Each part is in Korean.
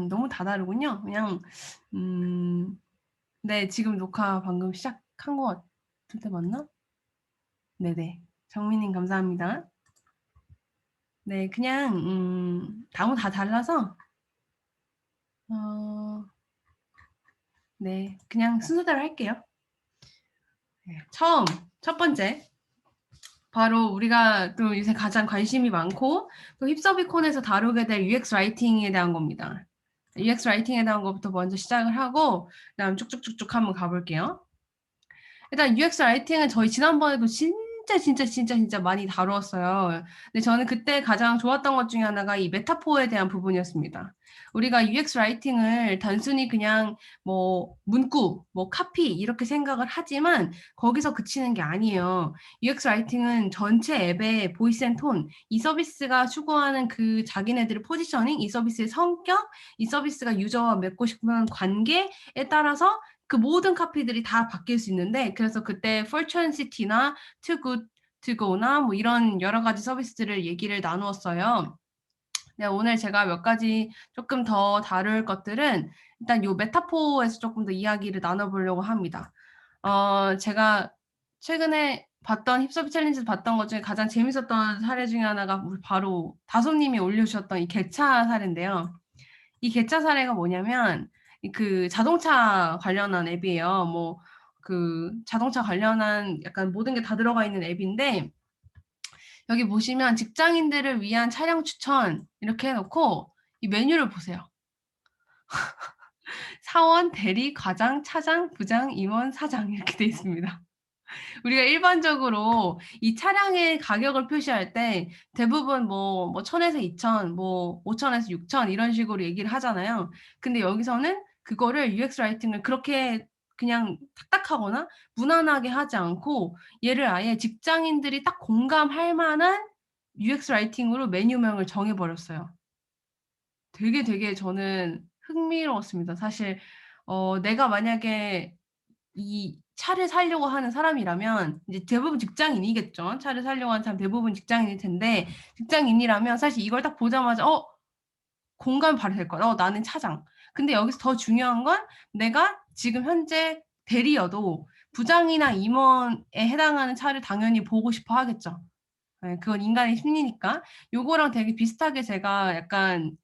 너무 다 다르군요. 그냥 음 네, 지금 녹화 방금 시작한 것 같은데 맞나? 네네. 정민님 감사합니다. 네, 그냥 너무 다 달라서 어 네, 그냥 순서대로 할게요. 네. 첫 번째 바로 우리가 또 요새 가장 관심이 많고 또 힙서비콘에서 다루게 될 UX 라이팅에 대한 겁니다. UX 라이팅에 대한 것부터 먼저 시작을 하고 그다음 쭉쭉쭉쭉 한번 가볼게요. 일단 UX 라이팅은 저희 지난번에도 진짜 많이 다루었어요. 근데 저는 그때 가장 좋았던 것 중에 하나가 이 메타포에 대한 부분이었습니다. 우리가 UX 라이팅을 단순히 그냥 뭐 문구, 뭐 카피 이렇게 생각을 하지만 거기서 그치는 게 아니에요. UX 라이팅은 전체 앱의 보이스 앤 톤, 이 서비스가 추구하는 그 자기네들의 포지셔닝, 이 서비스의 성격, 이 서비스가 유저와 맺고 싶은 관계에 따라서 그 모든 카피들이 다 바뀔 수 있는데, 그래서 그때 Fortune City나 Too Good To Go나 뭐 이런 여러 가지 서비스들을 얘기를 나누었어요. 네, 오늘 제가 몇 가지 조금 더 다룰 것들은 일단 요 메타포에서 조금 더 이야기를 나눠보려고 합니다. 제가 최근에 봤던 힙서비 챌린지에서 봤던 것 중에 가장 재밌었던 사례 중에 하나가 바로 다솜님이 올려주셨던 이 개차 사례인데요. 이 개차 사례가 뭐냐면 그 자동차 관련한 앱이에요. 뭐 그 자동차 관련한 약간 모든 게 다 들어가 있는 앱인데, 여기 보시면 직장인들을 위한 차량 추천 이렇게 해 놓고 이 메뉴를 보세요. 사원, 대리, 과장, 차장, 부장, 임원, 사장 이렇게 돼 있습니다. 우리가 일반적으로 이 차량의 가격을 표시할 때 대부분 뭐 1,000에서 2,000, 뭐 5,000에서 6,000 이런 식으로 얘기를 하잖아요. 근데 여기서는 그거를 UX 라이팅을 그렇게 그냥 딱딱하거나 무난하게 하지 않고 얘를 아예 직장인들이 딱 공감할 만한 UX 라이팅으로 메뉴명을 정해 버렸어요. 되게 저는 흥미로웠습니다. 사실 내가 만약에 이 차를 사려고 하는 사람이라면 이제 대부분 직장인이겠죠. 차를 사려고 하는 사람 대부분 직장인일 텐데, 직장인이라면 사실 이걸 딱 보자마자 공감이 바로 될 거야. 나는 차장. 근데 여기서 더 중요한 건 내가 지금 현재 대리여도 부장이나 임원에 해당하는 차를 당연히 보고 싶어 하겠죠. 예, 그건 인간의 심리니까. 요거랑 되게 비슷하게 제가 약간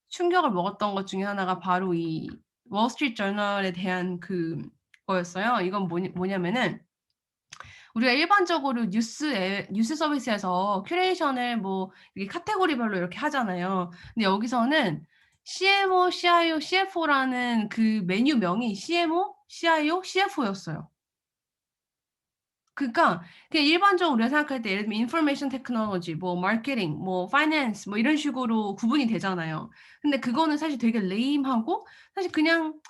충격을 먹었던 것 중에 하나가 바로 이 월스트리트 저널에 대한 그거였어요. 이건 뭐냐면은 우리가 일반적으로 뉴스 서비스에서 큐레이션을 뭐 이렇게 카테고리별로 이렇게 하잖아요. 근데 여기서는 CMO, CIO, CFO라는 그 메뉴명이 CMO, CIO, CFO였어요. 그러니까 그냥 일반적으로 우리가 생각할 때 예를 들면 인포메이션 테크놀로지, 뭐 마케팅, 뭐 파이낸스 뭐 이런 식으로 구분이 되잖아요. 근데 그거는 사실 되게 레임하고 사실 그냥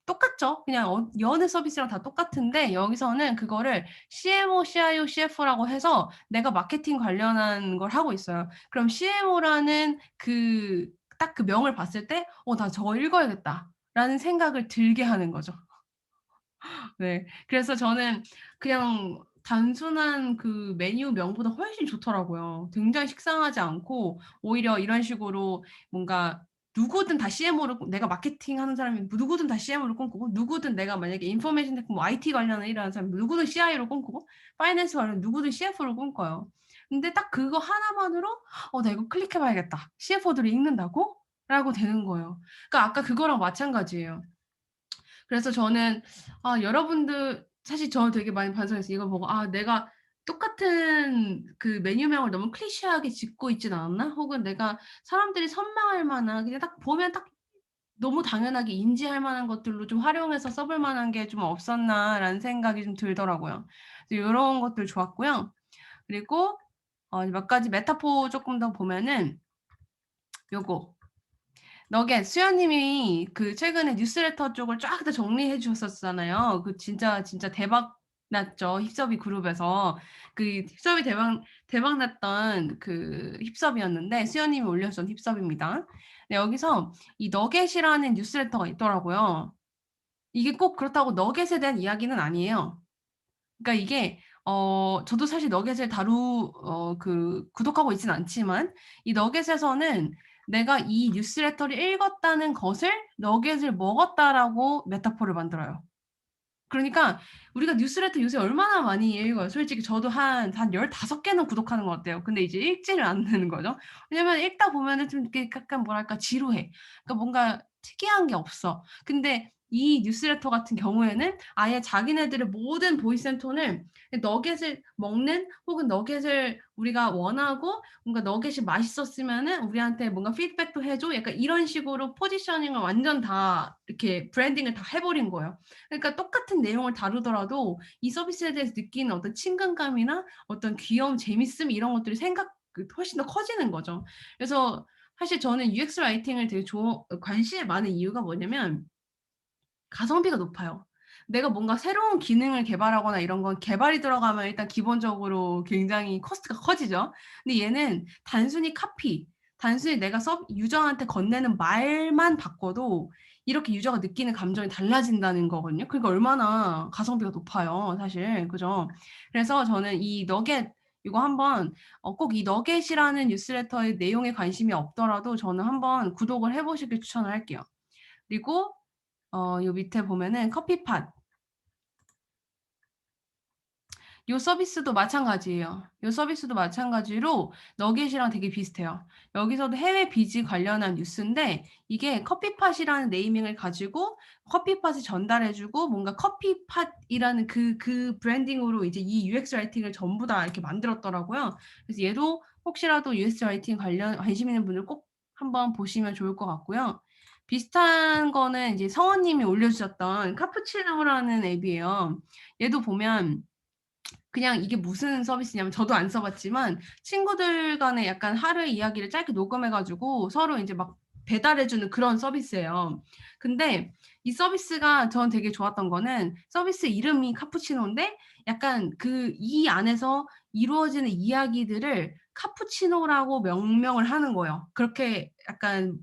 똑같죠. 그냥 여느 서비스랑 다 똑같은데 여기서는 그거를 CMO, CIO, CFO라고 해서 내가 마케팅 관련한 걸 하고 있어요. 그럼 CMO라는 딱 그 명을 봤을 때 '나 저거 읽어야겠다.'라는 생각을 들게 하는 거죠. 네. 그래서 저는 그냥 단순한 그 메뉴명보다 훨씬 좋더라고요. 굉장히 식상하지 않고 오히려 이런 식으로 뭔가 누구든 다 CMO를 내가 마케팅하는 사람이 누구든 다 CMO를 꿈꾸고, 누구든 내가 만약에 인포메이션 테크 뭐 IT 관련한 일을 하는 사람이 누구든 CIO를 꿈꾸고, 파이낸스 관련 누구든 CFO를 꿈꿔요. 근데 딱 그거 하나만으로 '나 이거 클릭해 봐야겠다. CFO들이 읽는다고?' 라고 되는 거예요. 그러니까 아까 그거랑 마찬가지예요. 그래서 저는 여러분들 사실 저 되게 많이 반성했어요. 이거 보고 '내가 똑같은 그 메뉴명을 너무 클리셰하게 짓고 있진 않았나? 혹은 내가 사람들이 선망할 만한 그냥 딱 보면 딱 너무 당연하게 인지할 만한 것들로 좀 활용해서 써볼 만한 게 좀 없었나.'라는 생각이 좀 들더라고요. 그래서 요런 것들 좋았고요. 그리고 몇 가지 메타포 쪼끔 더 보면은 요거 수연님이 그 최근에 뉴스레터 쪽을 쫙 다 정리해 주셨었잖아요. 그 진짜 대박 났죠, 힙서비 그룹에서. 그 힙서비 대박 났던 그 힙서비였는데 수연님이 올려주신 힙서비입니다. 네, 여기서 이 너겟이라는 뉴스레터가 있더라고요. 이게 꼭 그렇다고 너겟에 대한 이야기는 아니에요. 그러니까 이게 저도 사실 너겟을 구독하고 있진 않지만 이 너겟에서는 내가 이 뉴스레터를 읽었다는 것을 너겟을 먹었다라고 메타포를 만들어요. 그러니까 우리가 뉴스레터 요새 얼마나 많이 읽어요. 솔직히 저도 한 15개는 구독하는 것 같아요. 근데 이제 읽지를 않는 거죠. 왜냐면 읽다 보면은 좀 이렇게 약간 뭐랄까 지루해. 그러니까 뭔가 특이한 게 없어. 근데 이 뉴스레터 같은 경우에는 아예 자기네들의 모든 보이스 앤 톤을 너겟을 먹는 혹은 너겟을 우리가 원하고 뭔가 너겟이 맛있었으면은 우리한테 뭔가 피드백도 해 줘. 약간 이런 식으로 포지셔닝을 완전 다 이렇게 브랜딩을 다 해 버린 거예요. 그러니까 똑같은 내용을 다루더라도 이 서비스에 대해서 느끼는 어떤 친근감이나 어떤 귀여움, 재밌음 이런 것들이 훨씬 더 커지는 거죠. 그래서 사실 저는 UX 라이팅을 되게 관심이 많은 이유가 뭐냐면 가성비가 높아요. 내가 뭔가 새로운 기능을 개발하거나 이런 건 개발이 들어가면 일단 기본적으로 굉장히 코스트가 커지죠. 근데 얘는 단순히 단순히 내가 유저한테 건네는 말만 바꿔도 이렇게 유저가 느끼는 감정이 달라진다는 거거든요. 그러니까 얼마나 가성비가 높아요, 사실. 그죠? 그래서 저는 이 너겟 이거 한번 꼭 이 너겟이라는 뉴스레터의 내용에 관심이 없더라도 저는 한번 구독을 해 보시길 추천을 할게요. 그리고 요 밑에 보면은 커피팟. 요 서비스도 마찬가지예요. 요 서비스도 마찬가지로 너겟이랑 되게 비슷해요. 여기서도 해외 비즈 관련한 뉴스인데 이게 커피팟이라는 네이밍을 가지고 커피팟을 전달해 주고 뭔가 커피팟이라는 그 브랜딩으로 이제 이 UX 라이팅을 전부 다 이렇게 만들었더라고요. 그래서 얘도 혹시라도 UX 라이팅 관심 있는 분들 꼭 한번 보시면 좋을 것 같고요. 비슷한 거는 이제 성원 님이 올려주셨던 카푸치노라는 앱이에요. 얘도 보면 그냥 이게 무슨 서비스냐면 저도 안 써봤지만 친구들 간에 약간 하루 이야기를 짧게 녹음해 가지고 서로 이제 막 배달해 주는 그런 서비스예요. 근데 이 서비스가 전 되게 좋았던 거는 서비스 이름이 카푸치노인데 약간 이 안에서 이루어지는 이야기들을 카푸치노라고 명명을 하는 거예요. 그렇게 약간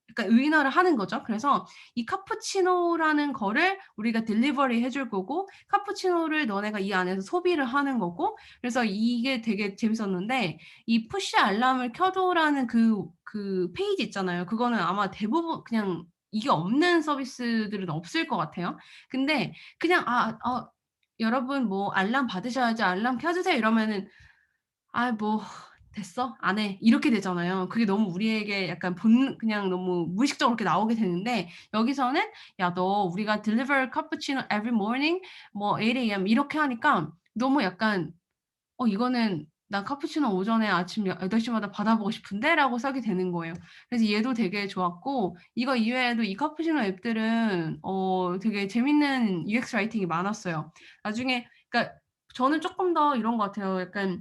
약간 의인화를 하는 거죠. 그래서 이 카푸치노라는 거를 우리가 딜리버리 해줄 거고 카푸치노를 너네가 이 안에서 소비를 하는 거고 그래서 이게 되게 재밌었는데 이 푸시 알람을 켜줘라는 그 페이지 있잖아요. 그거는 아마 대부분 그냥 이게 없는 서비스들은 없을 것 같아요. 근데 그냥 여러분 뭐 알람 받으셔야지 알람 켜주세요 이러면은 뭐 됐어? 안 해. 이렇게 되잖아요. 그게 너무 우리에게 약간 그냥 너무 무의식적으로 이렇게 나오게 되는데 여기서는 야, 너 우리가 deliver cappuccino every morning 뭐 8 AM 이렇게 하니까 너무 약간 이거는 나 카푸치노 오전에 아침 8시마다 받아보고 싶은데라고 써게 되는 거예요. 그래서 얘도 되게 좋았고 이거 이외에도 이 카푸치노 앱들은 되게 재밌는 UX 라이팅이 많았어요. 나중에 그러니까 저는 조금 더 이런 것 같아요. 약간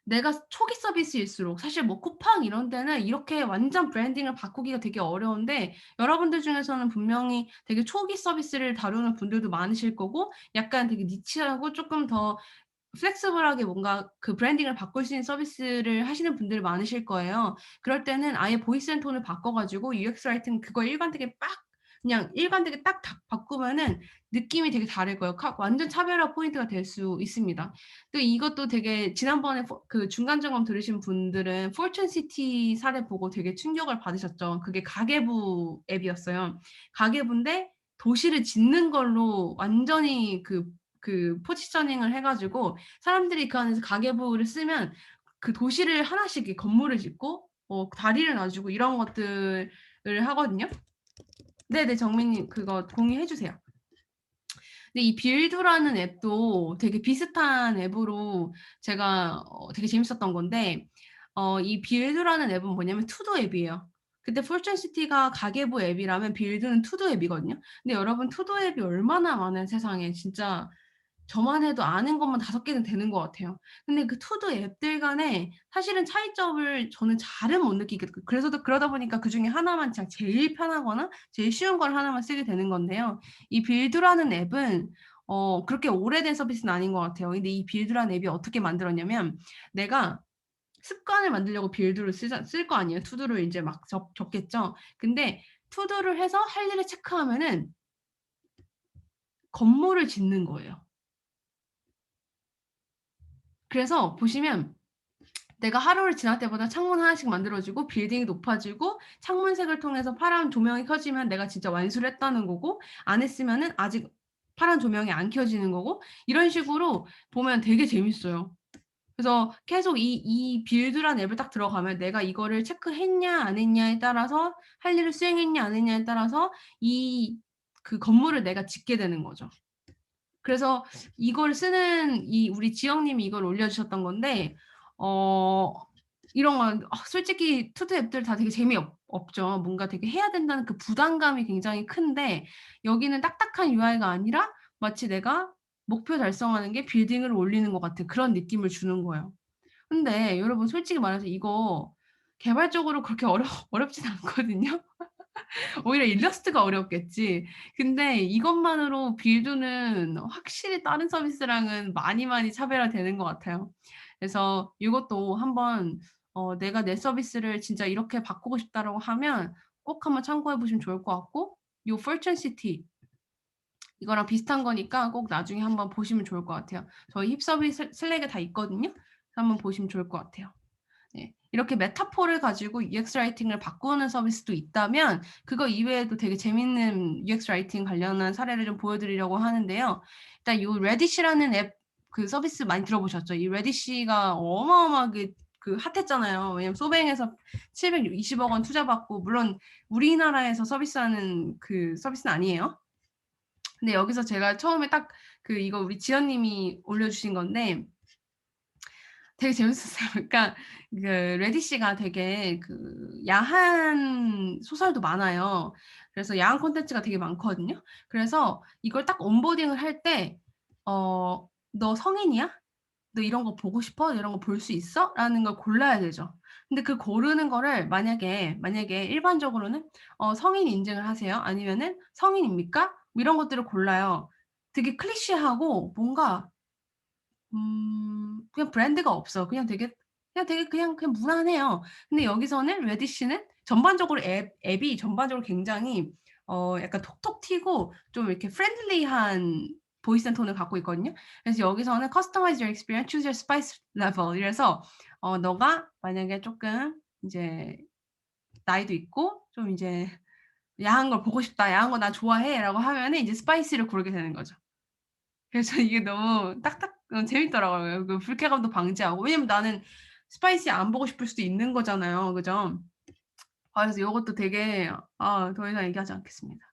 내가 초기 서비스일수록 사실 뭐 쿠팡 이런 데는 이렇게 완전 브랜딩을 바꾸기가 되게 어려운데 여러분들 중에서는 분명히 되게 초기 서비스를 다루는 분들도 많으실 거고 약간 되게 니치하고 조금 더 플렉서블하게 뭔가 그 브랜딩을 바꿀 수 있는 서비스를 하시는 분들이 많으실 거예요. 그럴 때는 아예 보이스 앤 톤을 바꿔 가지고 UX 라이팅 그거 그냥 일관되게 딱 바꾸면은 느낌이 되게 다를 거예요. 완전 차별화 포인트가 될 수 있습니다. 또 이것도 되게 지난번에 그 중간 점검 들으신 분들은 포춘 시티 사례 보고 되게 충격을 받으셨죠. 그게 가계부 앱이었어요. 가계부인데 도시를 짓는 걸로 완전히 포지셔닝을 해 가지고 사람들이 그 안에서 가계부를 쓰면 그 도시를 하나씩 건물을 짓고 다리를 놔주고 이런 것들을 하거든요. 네네, 정민님 그거 공유해 주세요. 근데 이 빌드라는 앱도 되게 비슷한 앱으로 제가 되게 재밌었던 건데 이 빌드라는 앱은 뭐냐면 투두 앱이에요. 근데 포춘시티가 가계부 앱이라면 빌드는 투두 앱이거든요. 근데 여러분 투두 앱이 얼마나 많은 세상에 진짜 저만 해도 아는 것만 5개는 되는 것 같아요. 근데 그 투두 앱들 간에 사실은 차이점을 저는 잘은 못 느끼겠고 그러다 보니까 그중에 하나만 그냥 제일 편하거나 제일 쉬운 걸 하나만 쓰게 되는 건데요. 이 빌드라는 앱은 그렇게 오래된 서비스는 아닌 것 같아요. 근데 이 빌드라는 앱이 어떻게 만들었냐면 내가 습관을 만들려고 빌드를 쓸 거 아니에요. 투두를 이제 막 적겠죠. 근데 투두를 해서 할 일을 체크하면은 건물을 짓는 거예요. 그래서 보시면 내가 하루를 지날 때마다 창문 하나씩 만들어지고 빌딩이 높아지고 창문색을 통해서 파란 조명이 켜지면 내가 진짜 완수를 했다는 거고 안 했으면은 아직 파란 조명이 안 켜지는 거고 이런 식으로 보면 되게 재밌어요. 그래서 계속 이 빌드라는 앱을 딱 들어가면 내가 이거를 체크했냐 안 했냐에 따라서 할 일을 수행했냐 안 했냐에 따라서 그 건물을 내가 짓게 되는 거죠. 그래서 이걸 쓰는 우리 지영 님이 이걸 올려주셨던 건데 어 이런 건 솔직히 투두 앱들 다 되게 재미없죠. 뭔가 되게 해야 된다는 그 부담감이 굉장히 큰데 여기는 딱딱한 UI가 아니라 마치 내가 목표 달성하는 게 빌딩을 올리는 것 같은 그런 느낌을 주는 거예요. 근데 여러분 솔직히 말해서 이거 개발적으로 그렇게 어렵진 않거든요. 오히려 일러스트가 어렵겠지. 근데 이것만으로 빌드는 확실히 다른 서비스랑은 많이 차별화되는 것 같아요. 그래서 이것도 한번 내가 내 서비스를 진짜 이렇게 바꾸고 싶다라고 하면 꼭 한번 참고해 보시면 좋을 것 같고 요 fortune city 이거랑 비슷한 거니까 꼭 나중에 한번 보시면 좋을 것 같아요. 저희 힙서비 슬랙에 다 있거든요. 한번 보시면 좋을 것 같아요. 네. 이렇게 메타포를 가지고 UX 라이팅을 바꾸는 서비스도 있다면 그거 이외에도 되게 재밌는 UX 라이팅 관련한 사례를 좀 보여드리려고 하는데요. 일단 이 레디시라는 앱 그 서비스 많이 들어보셨죠? 이 레디시가 어마어마하게 그 핫했잖아요. 왜냐면 소뱅에서 720억 원 투자받고 물론 우리나라에서 서비스하는 그 서비스는 아니에요. 근데 여기서 제가 처음에 딱 이거 우리 지연님이 올려주신 건데 되게 재밌었어요. 그러니까 그 레디시가 되게 야한 소설도 많아요. 그래서 야한 콘텐츠가 되게 많거든요. 그래서 이걸 딱 온보딩을 할 때 "너 성인이야? 너 이런 거 보고 싶어? 이런 거 볼 수 있어?" 라는 걸 골라야 되죠. 근데 그 고르는 거를 만약에 일반적으로는 "성인 인증을 하세요." 아니면은 "성인입니까?" 뭐 이런 것들을 골라요. 되게 클리셰하고 뭔가 그냥 브랜드가 없어. 그냥 무난해요. 근데 여기서는 레디시는 전반적으로 앱이 전반적으로 굉장히 약간 톡톡 튀고 좀 이렇게 프렌들리한 보이스 앤 톤을 갖고 있거든요. 그래서 여기서는 "Customize your experience, choose your spice level." 이래서 너가 만약에 쪼끔 이제 나이도 있고 좀 이제 "야한 걸 보고 싶다. 야한 거 나 좋아해."라고 하면은 이제 스파이시를 고르게 되는 거죠. 그래서 이게 너무 재밌더라고요. 그 불쾌감도 방지하고. 왜냐면 나는 스파이시 안 보고 싶을 수도 있는 거잖아요. 그죠? 그래서 요것도 되게 더 이상 얘기하지 않겠습니다.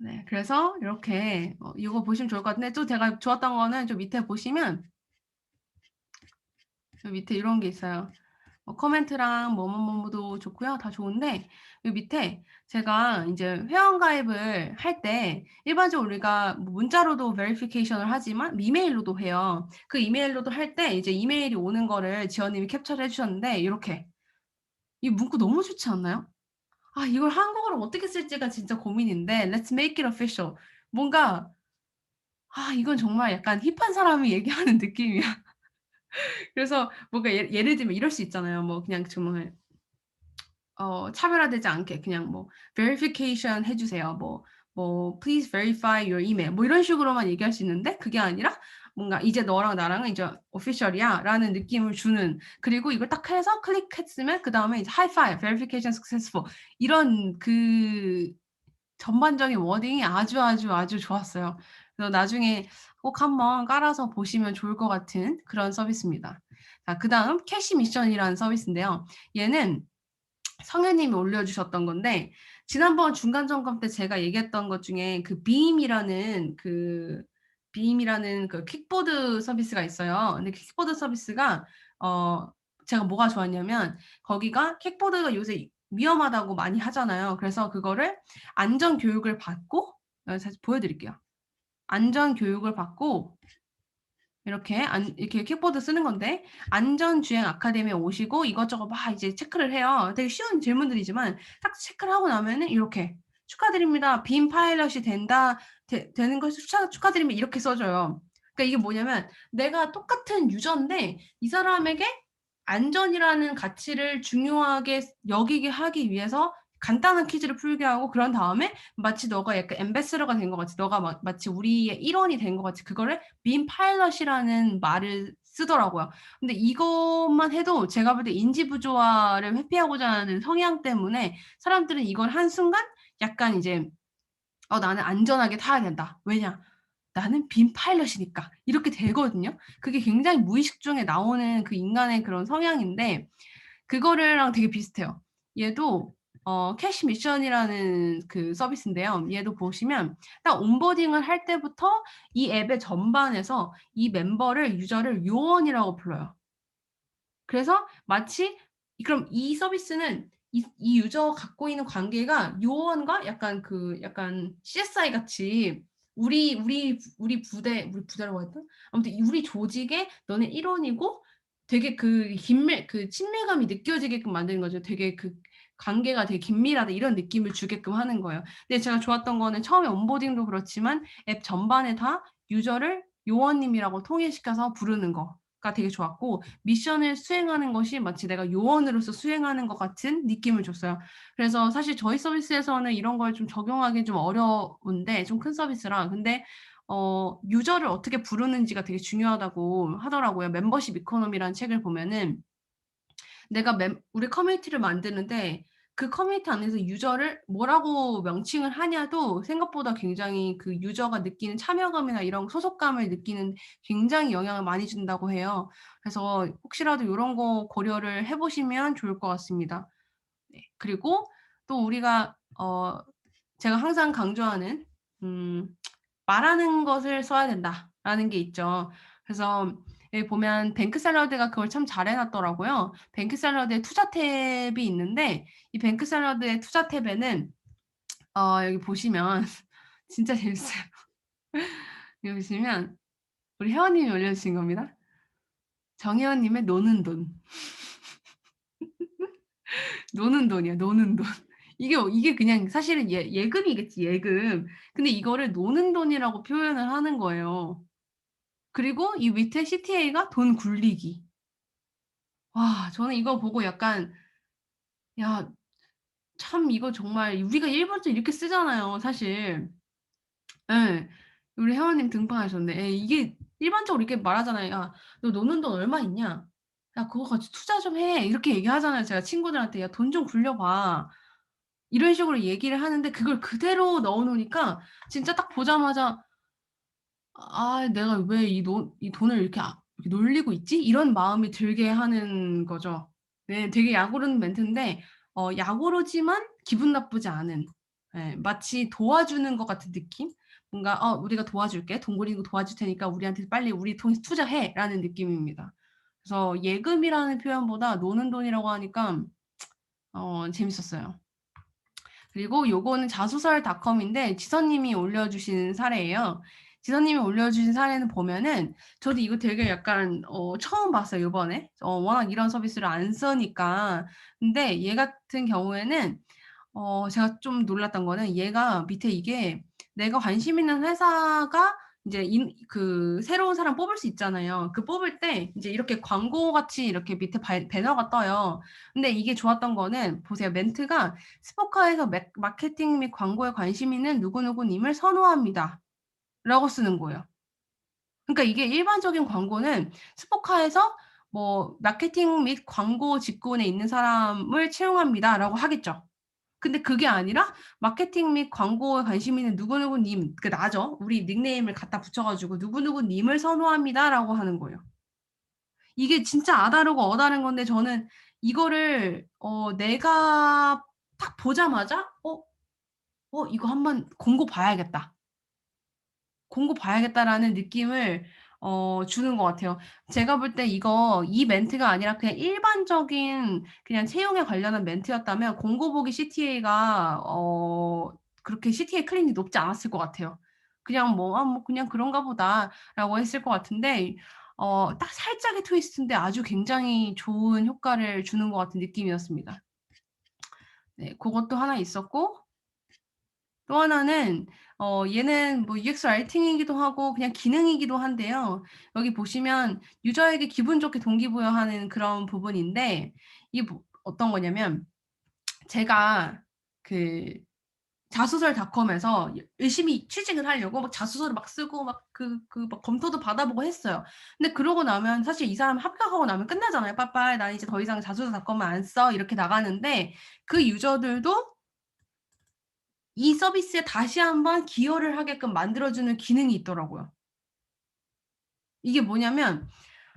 네. 그래서 이렇게 요거 보시면 좋을 것 같은데 또 제가 좋았던 거는 좀 밑에 보시면 요 밑에 이런 게 있어요. 코멘트랑 뭐뭐뭐뭐도 좋고요. 다 좋은데 요 밑에 제가 인제 회원가입을 할 때 일반적으로 우리가 뭐 문자로도 베리피케이션을 하지만 이메일로도 해요. 그 이메일로도 할 때 이제 이메일이 오는 거를 지연님이 캡처를 해 주셨는데 이렇게 이 문구 너무 좋지 않나요? 이걸 한국어로 어떻게 쓸지가 진짜 고민인데 Let's make it official. 뭔가 이건 정말 약간 힙한 사람이 얘기하는 느낌이야. 그래서 뭔가 예를 들면 이럴 수 있잖아요. 뭐 그냥 정말 차별화되지 않게 그냥 뭐 "verification 해 주세요." "Please verify your email." 뭐 이런 식으로만 얘기할 수 있는데 그게 아니라 뭔가 "이제 너랑 나랑은 이제 official이야."라는 느낌을 주는 그리고 이걸 딱 해서 클릭했으면 그다음에 이제 "high five, verification successful." 이런 전반적인 워딩이 아주 좋았어요. 그래서 나중에 꼭 한번 깔아서 보시면 좋을 것 같은 그런 서비스입니다. 자 그다음 캐시 미션이라는 서비스인데요. 얘는 성현님이 올려주셨던 건데 지난번 중간 점검 때 제가 얘기했던 것 중에 빔이라는 그 킥보드 서비스가 있어요. 근데 킥보드 서비스가 제가 뭐가 좋았냐면 거기가 킥보드가 요새 위험하다고 많이 하잖아요. 그래서 그거를 안전 교육을 받고 다시 보여드릴게요. 안전 교육을 받고 이렇게 킥보드 쓰는 건데 안전주행 아카데미에 오시고 이것저것 막 이제 체크를 해요. 되게 쉬운 질문들이지만 딱 체크를 하고 나면은 이렇게 "축하드립니다. 빔 파일럿이 되는 것을 축하드립니다." 이렇게 써 줘요. 그러니까 이게 뭐냐면 내가 똑같은 유저인데 이 사람에게 안전이라는 가치를 중요하게 여기게 하기 위해서 간단한 퀴즈를 풀게 하고 그런 다음에 마치 너가 약간 앰베서더가 된 것 같이 너가 마치 우리의 일원이 된 것 같이 그거를 빔 파일럿이라는 말을 쓰더라고요. 근데 이것만 해도 제가 볼 때 인지 부조화를 회피하고자 하는 성향 때문에 사람들은 이걸 한순간 약간 이제 '나는 안전하게 타야 된다. 왜냐? 나는 빔 파일럿이니까.' 이렇게 되거든요. 그게 굉장히 무의식 중에 나오는 그 인간의 그런 성향인데 그거랑 되게 비슷해요. 얘도 캐시 미션이라는 그 서비스인데요. 얘도 보시면 딱 온보딩을 할 때부터 이 앱의 전반에서 이 멤버를 유저를 요원이라고 불러요. 그래서 마치 그럼 이 서비스는 이 유저가 갖고 있는 관계가 요원과 약간 CSI 같이 우리 부대라고 했나? 아무튼 우리 조직의 너네 일원이고 되게 그 친밀감이 느껴지게끔 만드는 거죠. 되게 그 관계가 되게 긴밀하다 이런 느낌을 주게끔 하는 거예요. 근데 제가 좋았던 거는 처음에 온보딩도 그렇지만 앱 전반에 다 유저를 요원님이라고 통일시켜서 부르는 거가 되게 좋았고 미션을 수행하는 것이 마치 내가 요원으로서 수행하는 것 같은 느낌을 줬어요. 그래서 사실 저희 서비스에서는 이런 걸 좀 적용하기 좀 어려운데 좀 큰 서비스라 근데 유저를 어떻게 부르는지가 되게 중요하다고 하더라고요. 멤버십 이코노미라는 책을 보면은 내가 우리 커뮤니티를 만드는데 그 커뮤니티 안에서 유저를 뭐라고 명칭을 하냐도 생각보다 굉장히 그 유저가 느끼는 참여감이나 이런 소속감을 느끼는 굉장히 영향을 많이 준다고 해요. 그래서 혹시라도 요런 거 고려를 해 보시면 좋을 것 같습니다. 네. 그리고 또 우리가 제가 항상 강조하는 음 '말하는 것을 써야 된다.'라는 게 있죠. 그래서 여기 보면 뱅크 샐러드가 그걸 참 잘 해 놨더라고요. 뱅크 샐러드에 투자 탭이 있는데 이 뱅크 샐러드의 투자 탭에는 여기 보시면 진짜 재밌어요. 여기 보시면 우리 회원님이 올려주신 겁니다. 정회원 님의 노는 돈. 노는 돈이야, 노는 돈. 이게 그냥 사실은 예금이겠지, 예금. 근데 이거를 노는 돈이라고 표현을 하는 거예요. 그리고 이 밑에 CTA가 돈 굴리기. 와 저는 이거 보고 약간 '야 참 이거 정말 우리가 일반적으로 이렇게 쓰잖아요 사실.' 예. 우리 회원님 등판하셨네. 예 이게 일반적으로 이렇게 말하잖아요. "야 너 노는 돈 얼마 있냐? 야 그거 가지고 투자 좀 해." 이렇게 얘기하잖아요 제가 친구들한테. "야 돈 좀 굴려 봐." 이런 식으로 얘기를 하는데 그걸 그대로 넣어 놓으니까 진짜 딱 보자마자 '아 내가 왜 이 돈을 이렇게 놀리고 있지?' 이런 마음이 들게 하는 거죠. 네 되게 약오른 멘트인데 약오르지만 기분 나쁘지 않은 예 마치 도와주는 것 같은 느낌? 뭔가 우리가 도와줄게. 돈 굴리는 거 도와줄 테니까 우리한테 빨리 우리 통해서 투자해."라는 느낌입니다. 그래서 예금이라는 표현보다 노는 돈이라고 하니까 재밌었어요. 그리고 요거는 자소설닷컴인데 지선님이 올려주신 사례예요. 지선님이 올려주신 사례는 보면은 저도 이거 되게 약간 처음 봤어요 요번에. 워낙 이런 서비스를 안 쓰니까. 근데 얘 같은 경우에는 제가 좀 놀랐던 거는 얘가 밑에 이게 내가 관심 있는 회사가 이제 새로운 사람 뽑을 수 있잖아요. 그 뽑을 때 이제 이렇게 광고같이 이렇게 밑에 배너가 떠요. 근데 이게 좋았던 거는 보세요. 멘트가 "스포커에서 마케팅 및 광고에 관심 있는 누구누구 님을 선호합니다."라고 쓰는 거예요. 그러니까 이게 일반적인 광고는 스포카에서 뭐 "마케팅 및 광고 직군에 있는 사람을 채용합니다."라고 하겠죠. 근데 그게 아니라 마케팅 및 광고에 관심 있는 누구누구 님 그 나죠. 우리 닉네임을 갖다 붙여 가지고 "누구누구 님을 선호합니다."라고 하는 거예요. 이게 진짜 아다르고 어다른 건데 저는 이거를 내가 딱 보자마자 '이거 한번 공고 봐야겠다.' 공고 봐야겠다라는 느낌을 주는 것 같아요. 제가 볼 때 이 멘트가 아니라 그냥 일반적인 그냥 채용에 관련한 멘트였다면 공고 보기 CTA가 그렇게 CTA 클릭률이 높지 않았을 것 같아요. 그냥 뭐 '아 뭐 그냥 그런가 보다.'라고 했을 것 같은데 딱 살짝의 트위스트인데 아주 굉장히 좋은 효과를 주는 것 같은 느낌이었습니다. 네 고것도 하나 있었고 또 하나는 얘는 뭐 UX 라이팅이기도 하고 그냥 기능이기도 한데요. 여기 보시면 유저에게 기분 좋게 동기부여하는 그런 부분인데 이게 어떤 거냐면 제가 그 자소설닷컴에서 열심히 취직을 하려고 막 자소서를 막 쓰고 막 막 검토도 받아보고 했어요. 근데 그러고 나면 사실 이 사람 합격하고 나면 끝나잖아요. 빠빠이 나 이제 더 이상 자소서닷컴을 안 써. 이렇게 나가는데 그 유저들도 이 서비스에 다시 한번 기여를 하게끔 만들어주는 기능이 있더라고요. 이게 뭐냐면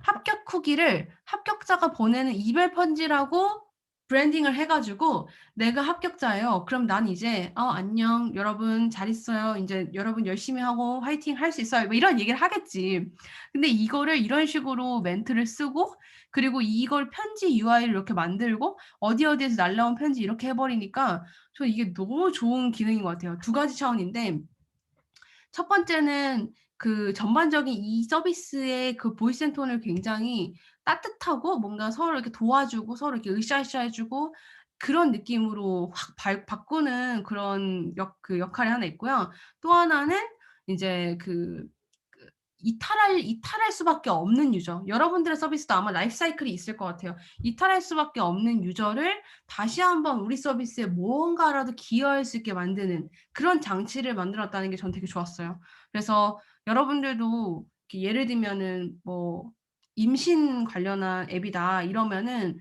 합격 후기를 합격자가 보내는 이별 편지라고 브랜딩을 해 가지고 "내가 합격자예요. 그럼 난 이제 안녕. 여러분 잘 있어요. 인제 여러분 열심히 하고 화이팅 할 수 있어요." 뭐 이런 얘기를 하겠지. 근데 이거를 이런 식으로 멘트를 쓰고 그리고 이걸 편지 UI를 이렇게 만들고 어디 어디에서 날라온 편지 이렇게 해 버리니까 저 이게 너무 좋은 기능인 것 같아요. 두 가지 차원인데 첫 번째는 그 전반적인 이 서비스의 그 보이스 앤 톤을 굉장히 따뜻하고 뭔가 서로 이렇게 도와주고 서로 이렇게 으쌰으쌰 해 주고 그런 느낌으로 확 바꾸는 그런 역할이 하나 있고요. 또 하나는 이제 이탈할 수밖에 없는 유저. 여러분들의 서비스도 아마 라이프 사이클이 있을 것 같아요. 이탈할 수밖에 없는 유저를 다시 한번 우리 서비스에 무언가라도 기여할 수 있게 만드는 그런 장치를 만들었다는 게 전 되게 좋았어요. 그래서 여러분들도 이렇게 예를 들면은 뭐 임신 관련한 앱이다 이러면은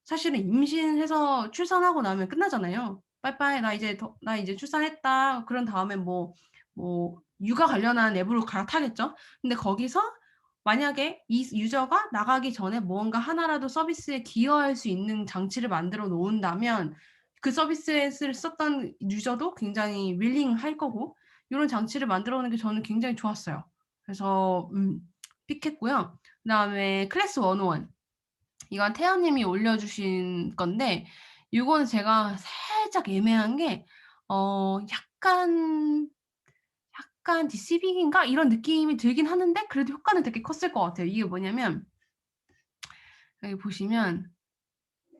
사실은 임신해서 출산하고 나면 끝나잖아요. "빠이빠이. 나 이제 출산했다." 그런 다음에 뭐 육아 관련한 앱으로 갈아타겠죠. 근데 거기서 만약에 이 유저가 나가기 전에 무언가 하나라도 서비스에 기여할 수 있는 장치를 만들어 놓은다면 그 서비스를 썼던 유저도 굉장히 윌링할 거고 요런 장치를 만들어 놓은 게 저는 굉장히 좋았어요. 그래서 픽했고요. 그다음에 클래스 101 이건 태연 님이 올려주신 건데 요거는 제가 살짝 애매한 게 약간 디시빙인가 이런 느낌이 들긴 하는데 그래도 효과는 되게 컸을 것 같아요. 이게 뭐냐면 여기 보시면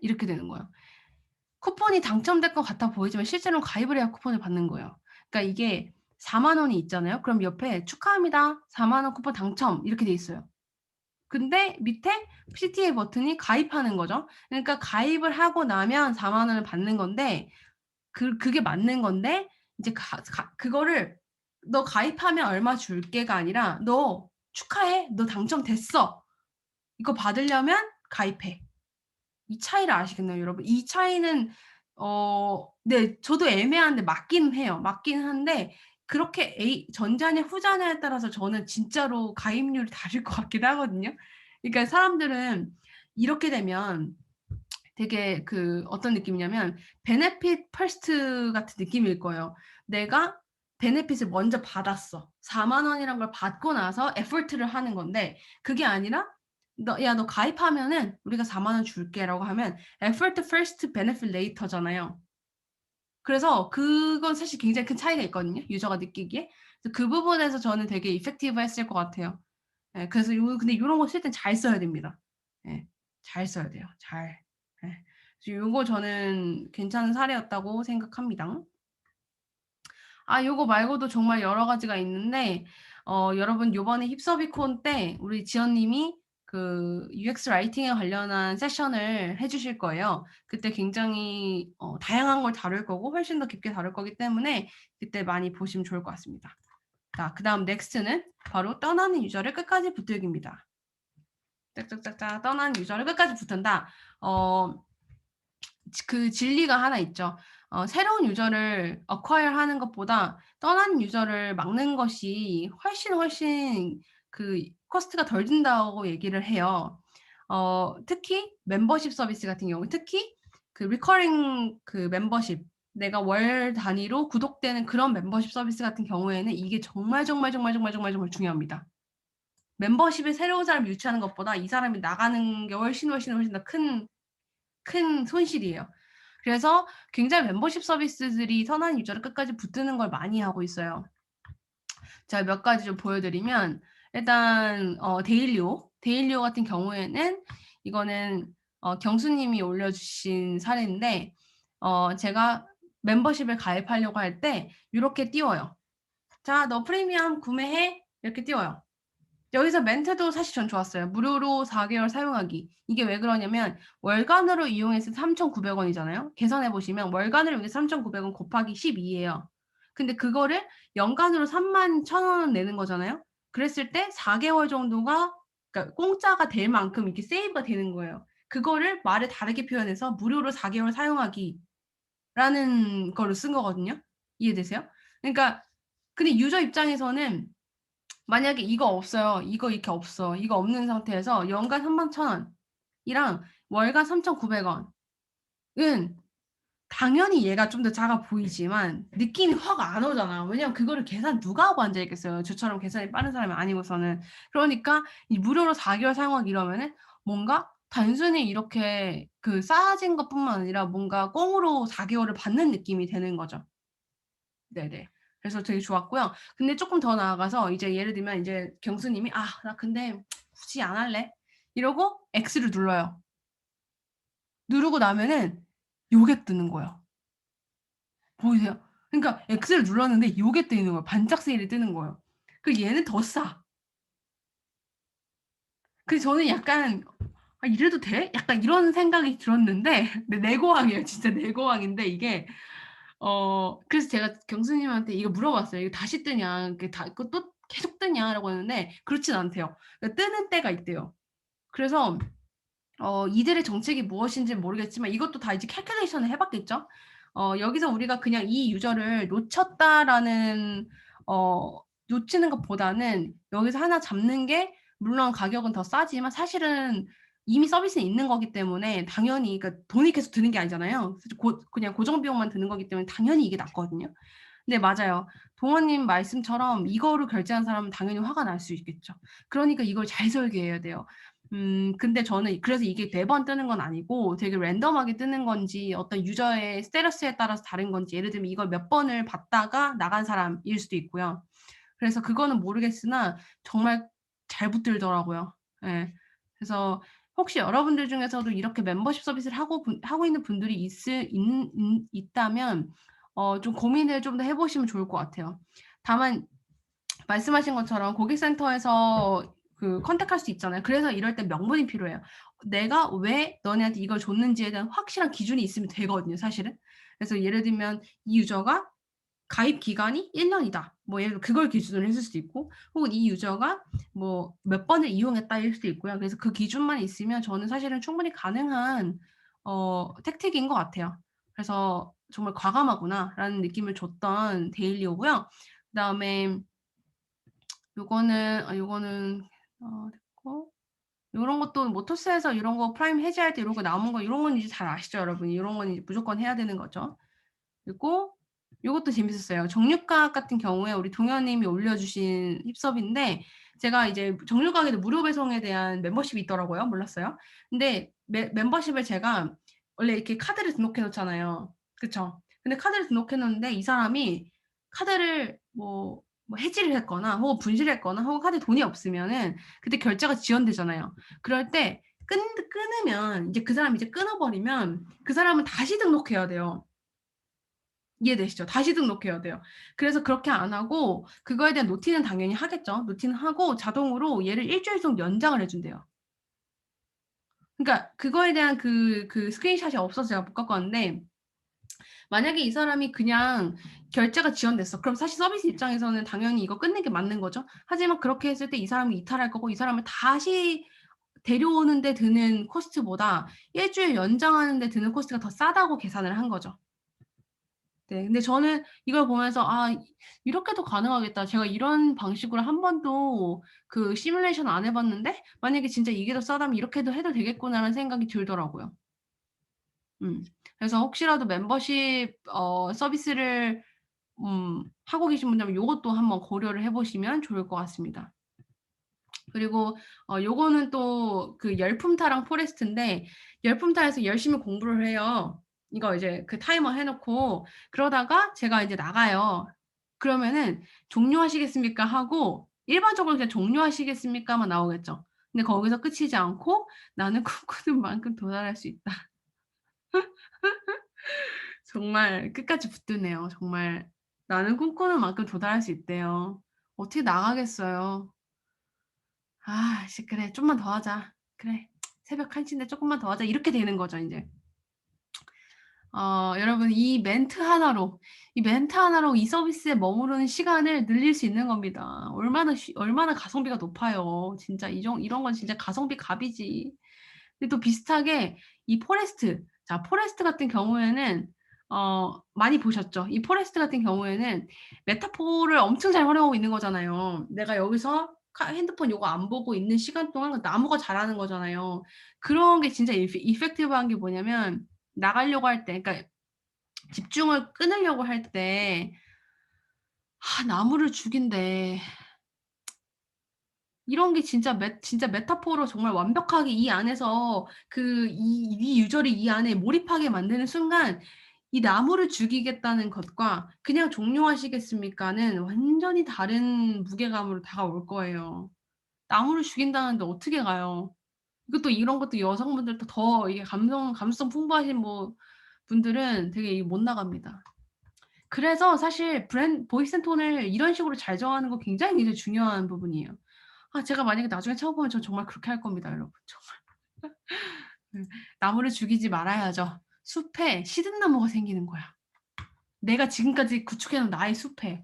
이렇게 되는 거예요. 쿠폰이 당첨될 것 같아 보이지만 실제로는 가입을 해야 쿠폰을 받는 거예요. 그러니까 이게 4만 원이 있잖아요. 그럼 옆에 "축하합니다. 4만 원 쿠폰 당첨." 이렇게 돼 있어요. 근데 밑에 CTA 버튼이 가입하는 거죠. 그러니까 가입을 하고 나면 4만 원을 받는 건데 그게 맞는 건데 이제 그거를 "너 가입하면 얼마 줄게."가 아니라 "너 축하해. 너 당첨됐어. 이거 받으려면 가입해." 이 차이를 아시겠나요, 여러분? 이 차이는 네 저도 애매한데 맞긴 해요. 맞긴 한데 그렇게 전자냐 후자냐에 따라서 저는 진짜로 가입률이 다를 것 같기도 하거든요. 그러니까 사람들은 이렇게 되면 되게 어떤 느낌이냐면 베네핏 퍼스트 같은 느낌일 거예요. 내가 베네핏을 먼저 받았어. 4만 원이란 걸 받고 나서 에포트를 하는 건데 그게 아니라 너 가입하면은 우리가 4만 원 줄게."라고 하면 effort first, benefit later잖아요. 그래서 그건 사실 굉장히 큰 차이가 있거든요, 유저가 느끼기에. 그래서 그 부분에서 저는 되게 이펙티브했을 것 같아요. 예 그래서 근데 요런 거 쓸 땐 잘 써야 됩니다. 예. 잘 써야 돼요. 잘. 예. 그래서 요거 저는 괜찮은 사례였다고 생각합니다. 요거 말고도 정말 여러 가지가 있는데 여러분 요번에 힙서비콘 때 우리 지연 님이 UX 라이팅에 관련한 세션을 해 주실 거예요. 그때 굉장히 다양한 걸 다룰 거고 훨씬 더 깊게 다룰 거기 때문에 그때 많이 보시면 좋을 것 같습니다. 자 그다음 넥스트는 바로 떠나는 유저를 끝까지 붙들기입니다. 짝짝짝짝 떠나는 유저를 끝까지 붙든다. 그 진리가 하나 있죠. 새로운 유저를 acquire 하는 것보다 떠나는 유저를 막는 것이 훨씬 코스트가 덜 든다고 얘기를 해요. 특히 멤버십 서비스 같은 경우 특히 recurring 멤버십 내가 월 단위로 구독되는 그런 멤버십 서비스 같은 경우에는 이게 정말 중요합니다. 멤버십에 새로운 사람을 유치하는 것보다 이 사람이 나가는 게 훨씬 더 큰 손실이에요. 그래서 굉장히 멤버십 서비스들이 선한 유저를 끝까지 붙드는 걸 많이 하고 있어요. 제가 몇 가지 좀 보여드리면 일단 데일리오 같은 경우에는 이거는 경수님이 올려주신 사례인데 제가 멤버십을 가입하려고 할 때 요렇게 띄워요. "자, 너 프리미엄 구매해." 이렇게 띄워요. 여기서 멘트도 사실 전 좋았어요. 무료로 4개월 사용하기. 이게 왜 그러냐면 월간으로 이용했을 때 3,900원이잖아요. 계산해 보시면 월간으로 이용해서 3,900원 곱하기 12예요. 근데 그거를 연간으로 31,000원 내는 거잖아요. 그랬을 때 4개월 정도가 그러니까 공짜가 될 만큼 이렇게 세이브가 되는 거예요. 그거를 말을 다르게 표현해서 무료로 4개월 사용하기라는 거를 쓴 거거든요. 이해되세요? 그러니까 근데 유저 입장에서는 만약에 이거 없어요. 이거 이렇게 없어. 이거 없는 상태에서 연간 31,000원 이랑 월간 3,900원은 당연히 얘가 좀 더 작아 보이지만 느낌이 확 안 오잖아요. 왜냐면 그거를 계산 누가 하고 앉아 있겠어요. 저처럼 계산이 빠른 사람이 아니고서는. 그러니까 이 무료로 4개월 사용하기 이러면은 뭔가 단순히 이렇게 그 싸진 것뿐만 아니라 뭔가 꽁으로 4개월을 받는 느낌이 되는 거죠. 네네. 그래서 되게 좋았고요. 근데 쪼끔 더 나아가서 이제 예를 들면 이제 경수님이 "아 나 근데 굳이 안 할래." 이러고 X를 눌러요. 누르고 나면은 요게 뜨는 거예요. 보이세요? 그러니까 X를 눌렀는데 요게 뜨는 거예요. 반짝 세일이 뜨는 거예요. 그 얘는 더 싸. 그래서 저는 약간 '아 이래도 돼?' 약간 이런 생각이 들었는데 네 내고왕이에요. 진짜 내고왕인데 이게 그래서 제가 경수님한테 이거 물어봤어요. "이거 다시 뜨냐? 이게 다 이거 또 계속 뜨냐?"라고 했는데 그렇진 않대요. 그러니까 뜨는 때가 있대요. 그래서 이들의 정책이 무엇인지는 모르겠지만 이것도 다 이제 캘큘레이션을 해 봤겠죠. 여기서 우리가 그냥 '이 유저를 놓쳤다.'라는 놓치는 것보다는 여기서 하나 잡는 게 물론 가격은 더 싸지만 사실은 이미 서비스는 있는 거기 때문에 당연히 그러니까 돈이 계속 드는 게 아니잖아요. 그래서 그냥 고정 비용만 드는 거기 때문에 당연히 이게 낫거든요. 네 맞아요. 동원님 말씀처럼 이거로 결제한 사람은 당연히 화가 날 수 있겠죠. 그러니까 이걸 잘 설계해야 돼요. 근데 저는 그래서 이게 매번 뜨는 건 아니고 되게 랜덤하게 뜨는 건지 어떤 유저의 스테러스에 따라서 다른 건지 예를 들면 이걸 몇 번을 받다가 나간 사람일 수도 있고요. 그래서 그거는 모르겠으나 정말 잘 붙들더라고요. 예. 그래서 혹시 여러분들 중에서도 이렇게 멤버십 서비스를 하고 있는 분들이 있다면 좀 고민을 좀 더 해 보시면 좋을 것 같아요. 다만 말씀하신 것처럼 고객센터에서 그 컨택할 수 있잖아요. 그래서 이럴 땐 명분이 필요해요. 내가 왜 너네한테 이걸 줬는지에 대한 확실한 기준이 있으면 되거든요 사실은. 그래서 예를 들면 이 유저가 가입 기간이 1 년이다. 뭐 예를 들어 그걸 기준으로 했을 수도 있고 혹은 이 유저가 뭐 몇 번을 이용했다일 수도 있고요. 그래서 그 기준만 있으면 저는 사실은 충분히 가능한 택틱인 것 같아요. 그래서 '정말 과감하구나.'라는 느낌을 줬던 데일리오고요. 그다음에 요거는 됐고 요런 것도 뭐 토스에서 이런 거 프라임 해지할 때 요런 거 남은 거 요런 건 이제 잘 아시죠 여러분. 요런 건 이제 무조건 해야 되는 거죠. 그리고 요것도 재밌었어요. 정육각 같은 경우에 우리 동현님이 올려주신 힙섭인데 제가 이제 정육각에도 무료 배송에 대한 멤버십이 있더라고요. 몰랐어요. 근데 멤버십을 제가 원래 이렇게 카드를 등록해 놓잖아요. 그쵸? 근데 카드를 등록해 놓는데 이 사람이 카드를 뭐 해지를 했거나 혹은 분실을 했거나 혹은 카드에 돈이 없으면은 그때 결제가 지연되잖아요. 그럴 때 끊으면 이제 그 사람이 이제 끊어 버리면 그 사람은 다시 등록해야 돼요. 이해되시죠? 다시 등록해야 돼요. 그래서 그렇게 안 하고 그거에 대한 노티는 당연히 하겠죠. 노티는 하고 자동으로 얘를 1 주일 정도 연장을 해 준대요. 그러니까 그거에 대한 그 스크린샷이 없어서 제가 못 갖고 왔는데 만약에 이 사람이 그냥 결제가 지연됐어. 그럼 사실 서비스 입장에서는 당연히 이거 끊는 게 맞는 거죠. 하지만 그렇게 했을 때 이 사람이 이탈할 거고 이 사람을 다시 데려오는 데 드는 코스트보다 1 주일 연장하는 데 드는 코스트가 더 싸다고 계산을 한 거죠. 네. 근데 저는 이걸 보면서 '아 이렇게도 가능하겠다.' 제가 이런 방식으로 한 번도 그 시뮬레이션 안 해 봤는데 만약에 진짜 이게 더 싸다면 '이렇게도 해도 되겠구나.'라는 생각이 들더라고요. 음. 그래서 혹시라도 멤버십 서비스를 하고 계신 분들은 요것도 한번 고려를 해 보시면 좋을 것 같습니다. 그리고 요거는 또 그 열품타랑 포레스트인데 열품타에서 열심히 공부를 해요. 이거 이제 그 타이머 해 놓고 그러다가 제가 이제 나가요. 그러면은 "종료하시겠습니까?" 하고 일반적으로 그냥 "종료하시겠습니까?"만 나오겠죠. 근데 거기서 끝이지 않고 "나는 꿈꾸는 만큼 도달할 수 있다." 정말 끝까지 붙드네요. 정말 "나는 꿈꾸는 만큼 도달할 수 있대요." 어떻게 나가겠어요. 아 씨 그래 좀만 더 하자. 그래 새벽 1 시인데 쪼끔만 더 하자. 이렇게 되는 거죠 인제. 여러분 이 멘트 하나로 이 서비스에 머무르는 시간을 늘릴 수 있는 겁니다. 얼마나 가성비가 높아요. 진짜 이런 건 진짜 가성비 갑이지. 근데 또 비슷하게 이 포레스트. 자, 포레스트 같은 경우에는 많이 보셨죠? 이 포레스트 같은 경우에는 메타포를 엄청 잘 활용하고 있는 거잖아요. 내가 여기서 핸드폰 요거 안 보고 있는 시간 동안 나무가 자라는 거잖아요. 그런 게 진짜 이펙티브한 게 뭐냐면 나가려고 할 때, 그러니까 집중을 끊으려고 할 때 나무를 죽인대. 이런 게 진짜 메타포로 정말 완벽하게 이 안에서 이 유저를 이 안에 몰입하게 만드는 순간 이 나무를 죽이겠다는 것과 그냥 종료하시겠습니까는 완전히 다른 무게감으로 다가올 거예요. 나무를 죽인다는데 어떻게 가요? 이것도 이런 것도 여성분들도 더 이게 감수성 풍부하신 분들은 되게 못 나갑니다. 그래서 사실 보이스 앤 톤을 이런 식으로 잘 정하는 거 굉장히 중요한 부분이에요. 제가 만약에 나중에 창업하면 전 정말 그렇게 할 겁니다, 여러분. 정말. 나무를 죽이지 말아야죠. 숲에 시든 나무가 생기는 거야. 내가 지금까지 구축해 놓은 나의 숲에.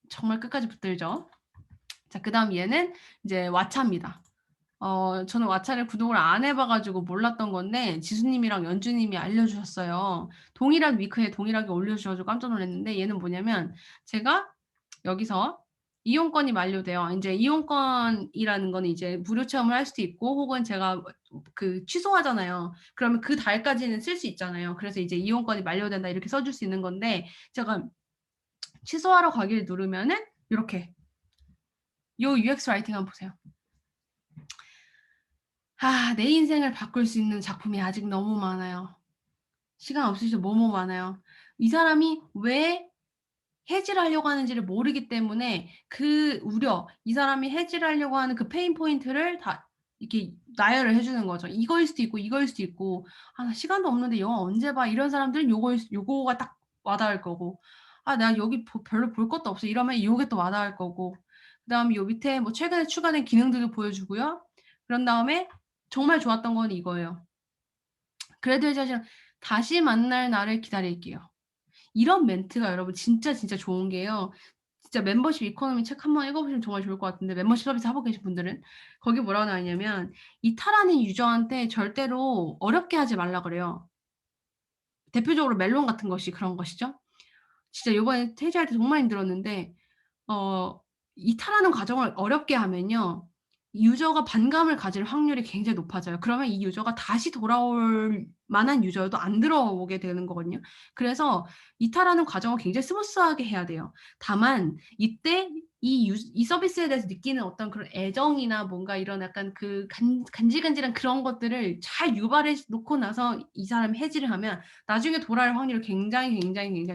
정말 끝까지 붙들죠. 자, 그다음 얘는 이제 왓챠입니다. 저는 왓챠를 구독을 안 해봐 가지고 몰랐던 건데 지수님이랑 연주님이 알려주셨어요. 동일한 위크에 동일하게 올려주셔 가지고 깜짝 놀랐는데 얘는 뭐냐면 제가 여기서 이용권이 만료돼요. 인제 이용권이라는 거는 이제 무료 체험을 할 수도 있고 혹은 제가 취소하잖아요. 그러면 그 달까지는 쓸 수 있잖아요. 그래서 이제 "이용권이 만료된다." 이렇게 써줄 수 있는 건데 제가 취소하러 가기를 누르면은 요렇게 요 UX 라이팅 한번 보세요. 내 인생을 바꿀 수 있는 작품이 아직 너무 많아요. 시간 없으시죠? 뭐뭐 많아요. 이 사람이 왜 해지를 하려고 하는지를 모르기 때문에 그 우려, 이 사람이 해지를 하려고 하는 그 페인 포인트를 다 이렇게 나열을 해 주는 거죠. 이거일 수도 있고 이거일 수도 있고 '나 시간도 없는데 영화 언제 봐.' 이런 사람들은 요거가 딱 와 닿을 거고 '나 여기 별로 볼 것도 없어.' 이러면 요게 또 와 닿을 거고 그다음에 요 밑에 뭐 최근에 추가된 기능들을 보여주고요. 그런 다음에 정말 좋았던 건 이거예요. 그래도 해자시랑 "다시 만날 날을 기다릴게요." 이런 멘트가 여러분 진짜 좋은 게요. 진짜 멤버십 이코노미 책 한번 읽어 보시면 정말 좋을 것 같은데 멤버십 서비스 하고 계신 분들은 거기 뭐라고 나와 있냐면 이탈하는 유저한테 절대로 어렵게 하지 말라 그래요. 대표적으로 멜론 같은 것이 그런 것이죠. 진짜 요번에 퇴직할 때 정말 힘들었는데 어 이탈하는 과정을 어렵게 하면요. 유저가 반감을 가질 확률이 굉장히 높아져요. 그러면 이 유저가 다시 돌아올 만한 유저여도 안 들어오게 되는 거거든요. 그래서 이탈하는 과정을 굉장히 스무스하게 해야 돼요. 다만 이때 이 서비스에 대해서 느끼는 어떤 그런 애정이나 뭔가 이런 약간 간질간질한 그런 것들을 잘 유발해 놓고 나서 이 사람이 해지를 하면 나중에 돌아올 확률이 굉장히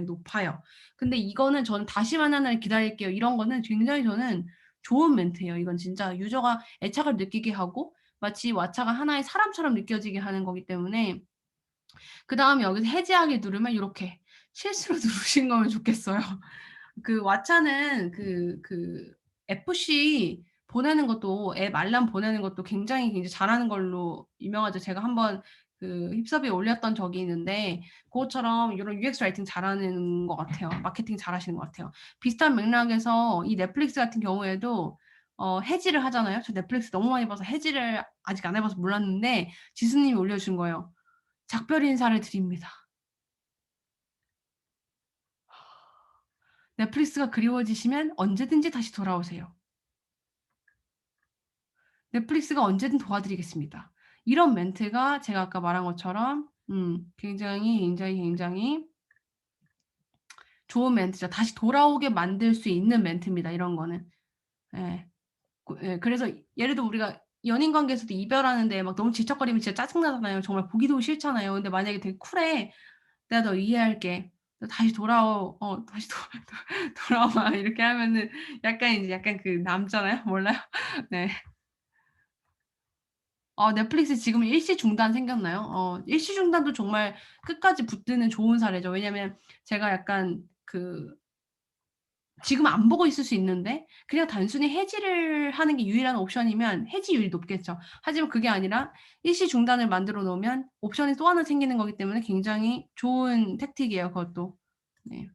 높아요. 근데 이거는 저는 "다시 만나는 날 기다릴게요." 이런 거는 굉장히 저는 좋은 멘트예요. 이건 진짜 유저가 애착을 느끼게 하고 마치 왓챠가 하나의 사람처럼 느껴지게 하는 거기 때문에 그다음에 여기서 해지하기 누르면 요렇게 실수로 누르신 거면 좋겠어요. 왓챠는 FC 보내는 것도 앱 알람 보내는 것도 굉장히 잘하는 걸로 유명하죠. 제가 한번 힙서비에 올렸던 적이 있는데 그것처럼 요런 UX 라이팅 잘하는 것 같아요. 마케팅 잘하시는 것 같아요. 비슷한 맥락에서 이 넷플릭스 같은 경우에도 해지를 하잖아요. 저 넷플릭스 너무 많이 봐서 해지를 아직 안 해 봐서 몰랐는데 지수님이 올려주신 거예요. "작별 인사를 드립니다. 넷플릭스가 그리워지시면 언제든지 다시 돌아오세요. 넷플릭스가 언제든 도와드리겠습니다." 이런 멘트가 제가 아까 말한 것처럼 굉장히 좋은 멘트죠. 다시 돌아오게 만들 수 있는 멘트입니다, 이런 거는. 예. 그래서 예를 들어 우리가 연인 관계에서도 이별하는데 막 너무 질척거리면 진짜 짜증 나잖아요. 정말 보기도 싫잖아요. 근데 만약에 되게 쿨해 "내가 너 이해할게. 너 다시 돌아오. 다시 돌아와." 이렇게 하면은 약간 남잖아요. 몰라요? 네. 넷플릭스 지금 일시 중단 생겼나요? 일시 중단도 정말 끝까지 붙드는 좋은 사례죠. 왜냐면 제가 약간 지금 안 보고 있을 수 있는데 그냥 단순히 해지를 하는 게 유일한 옵션이면 해지율이 높겠죠. 하지만 그게 아니라 일시 중단을 만들어 놓으면 옵션이 또 하나 생기는 거기 때문에 굉장히 좋은 택틱이에요. 그것도. 네.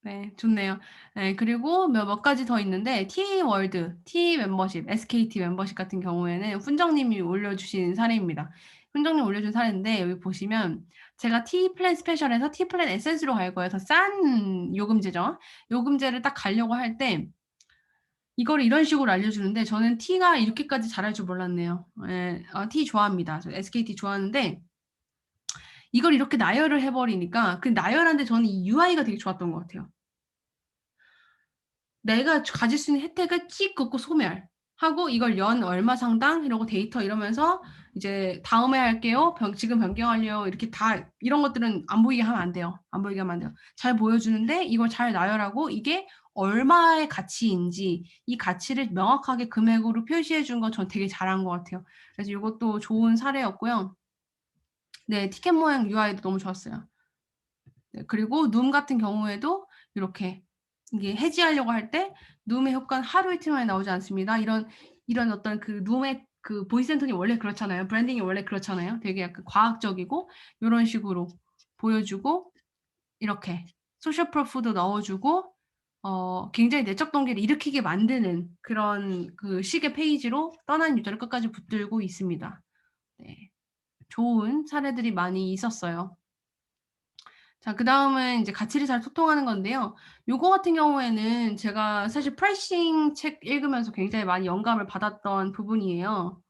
네, 좋네요. 네, 그리고 몇 가지 더 있는데 T월드, T 멤버십, SKT 멤버십 같은 경우에는 훈정님이 올려주신 사례입니다. 훈정님 올려준 사례인데 여기 보시면 제가 T플랜 스페셜에서 T플랜 에센스로 갈 거예요. 더 싼 요금제죠. 요금제를 딱 가려고 할 때 이거를 이런 식으로 알려주는데 저는 T가 이렇게까지 잘할 줄 몰랐네요. 예, T 좋아합니다. 저 SKT 좋아하는데 이걸 이렇게 나열을 해버리니까 그 나열하는데 저는 이 UI가 되게 좋았던 것 같아요. 내가 가질 수 있는 혜택을 찍 긋고 소멸하고 이걸 연 얼마 상당 이러고 데이터 이러면서 이제 다음에 할게요. 지금 변경하려요. 이렇게 다 이런 것들은 안 보이게 하면 안 돼요. 안 보이게 하면 안 돼요. 잘 보여주는데 이걸 잘 나열하고 이게 얼마의 가치인지 이 가치를 명확하게 금액으로 표시해 준 건 전 되게 잘한 것 같아요. 그래서 이것도 좋은 사례였고요. 네, 티켓 모양 UI도 너무 좋았어요. 네, 그리고 눔 같은 경우에도 이렇게 이게 해지하려고 할 때 눔의 효과는 하루 이틀 만에 나오지 않습니다. 이런 어떤 그 눔의 그 보이스 센터이 원래 그렇잖아요. 브랜딩이 원래 그렇잖아요. 되게 약간 과학적이고 이런 식으로 보여주고 이렇게 소셜 프루프도 넣어주고 굉장히 내적 동기를 일으키게 만드는 그런 그 식의 페이지로 떠난 유저를 끝까지 붙들고 있습니다. 네, 좋은 사례들이 많이 있었어요. 자, 그다음은 이제 가치를 잘 소통하는 건데요. 요거 같은 경우에는 제가 사실 프라이싱 책 읽으면서 굉장히 많이 영감을 받았던 부분이에요.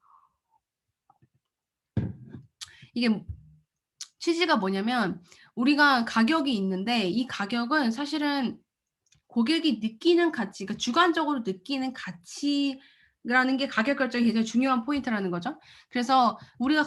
이게 취지가 뭐냐면 우리가 가격이 있는데 이 가격은 사실은 고객이 느끼는 가치, 그러니까 주관적으로 느끼는 가치라는 게 가격 결정이 굉장히 중요한 포인트라는 거죠. 그래서 우리가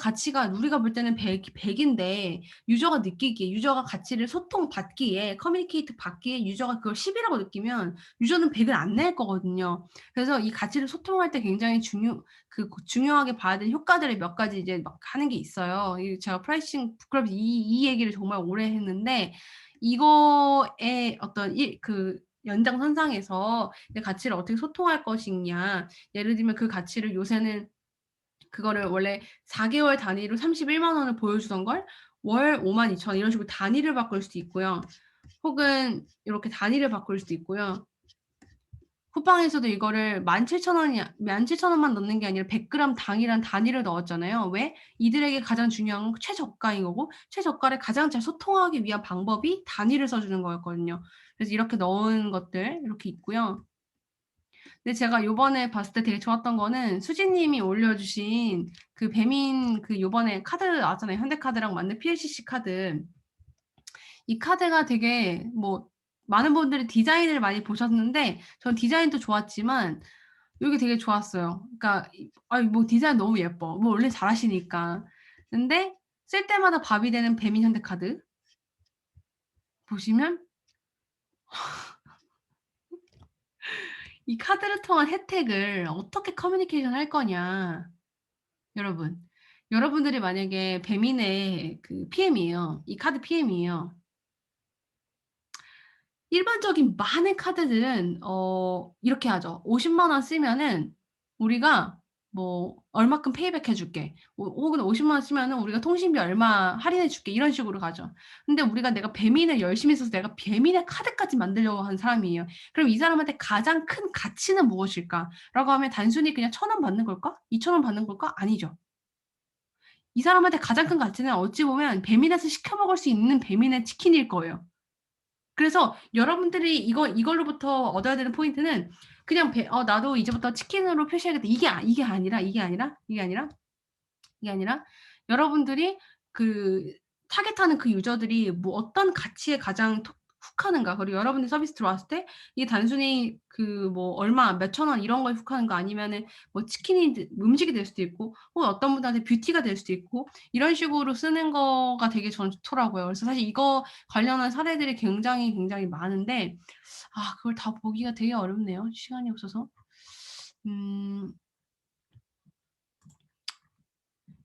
볼 때는 100인데 유저가 느끼기에, 유저가 가치를 소통받기에, 커뮤니케이트 받기에 유저가 그걸 10이라고 느끼면 유저는 100을 안 낼 거거든요. 그래서 이 가치를 소통할 때 굉장히 중요하게 봐야 되는 효과들을 몇 가지 이제 막 하는 게 있어요. 제가 프라이싱 부끄럽지 이 얘기를 정말 오래 했는데 이거에 어떤 연장선상에서 내 가치를 어떻게 소통할 것이냐. 예를 들면 그 가치를 요새는 그거를 원래 4개월 단위로 31만 원을 보여주던 걸 월 52,000원 이런 식으로 단위를 바꿀 수도 있고요. 혹은 이렇게 단위를 바꿀 수도 있고요. 쿠팡에서도 이거를 17,000원만 넣는 게 아니라 100g 당이란 단위를 넣었잖아요. 왜? 이들에게 가장 중요한 건 최저가인 거고 최저가를 가장 잘 소통하기 위한 방법이 단위를 써주는 거였거든요. 그래서 이렇게 넣은 것들 이렇게 있고요. 근데 제가 요번에 봤을 때 되게 좋았던 거는 수진님이 올려주신 그 배민 그 요번에 카드 나왔잖아요. 현대카드랑 맞는 PLCC 카드. 이 카드가 되게 뭐 많은 분들이 디자인을 많이 보셨는데 전 디자인도 좋았지만 요게 되게 좋았어요. 그러니까 뭐 디자인 너무 예뻐. 뭐 원래 잘하시니까. 근데 쓸 때마다 밥이 되는 배민 현대카드 보시면 이 카드를 통한 혜택을 어떻게 커뮤니케이션 할 거냐. 여러분. 여러분들이 만약에 배민의 그 PM이에요. 이 카드 PM이에요. 일반적인 많은 카드들은 이렇게 하죠. 50만 원 쓰면은 우리가 뭐 얼마큼 페이백 해 줄게. 혹은 50만 원 쓰면은 우리가 통신비 얼마 할인해 줄게. 이런 식으로 가죠. 근데 내가 배민을 열심히 써서 내가 배민의 카드까지 만들려고 하는 사람이에요. 그럼 이 사람한테 가장 큰 가치는 무엇일까?라고 하면 단순히 그냥 1,000원 받는 걸까? 2,000원 받는 걸까? 아니죠. 이 사람한테 가장 큰 가치는 어찌 보면 배민에서 시켜 먹을 수 있는 배민의 치킨일 거예요. 그래서 여러분들이 이걸로부터 얻어야 되는 포인트는 그냥 나도 이제부터 치킨으로 표시해야겠다. 이게 아니라 여러분들이 그 타겟하는 그 유저들이 뭐 어떤 가치에 가장 훅하는가. 그리고 여러분들 서비스 들어왔을 때 이게 단순히 그 뭐 얼마 몇천 원 이런 거에 훅하는 거 아니면은 뭐 치킨이 음식이 될 수도 있고 혹은 어떤 분들한테 뷰티가 될 수도 있고 이런 식으로 쓰는 거가 되게 저는 좋더라고요. 그래서 사실 이거 관련한 사례들이 굉장히, 굉장히 많은데 그걸 다 보기가 되게 어렵네요, 시간이 없어서.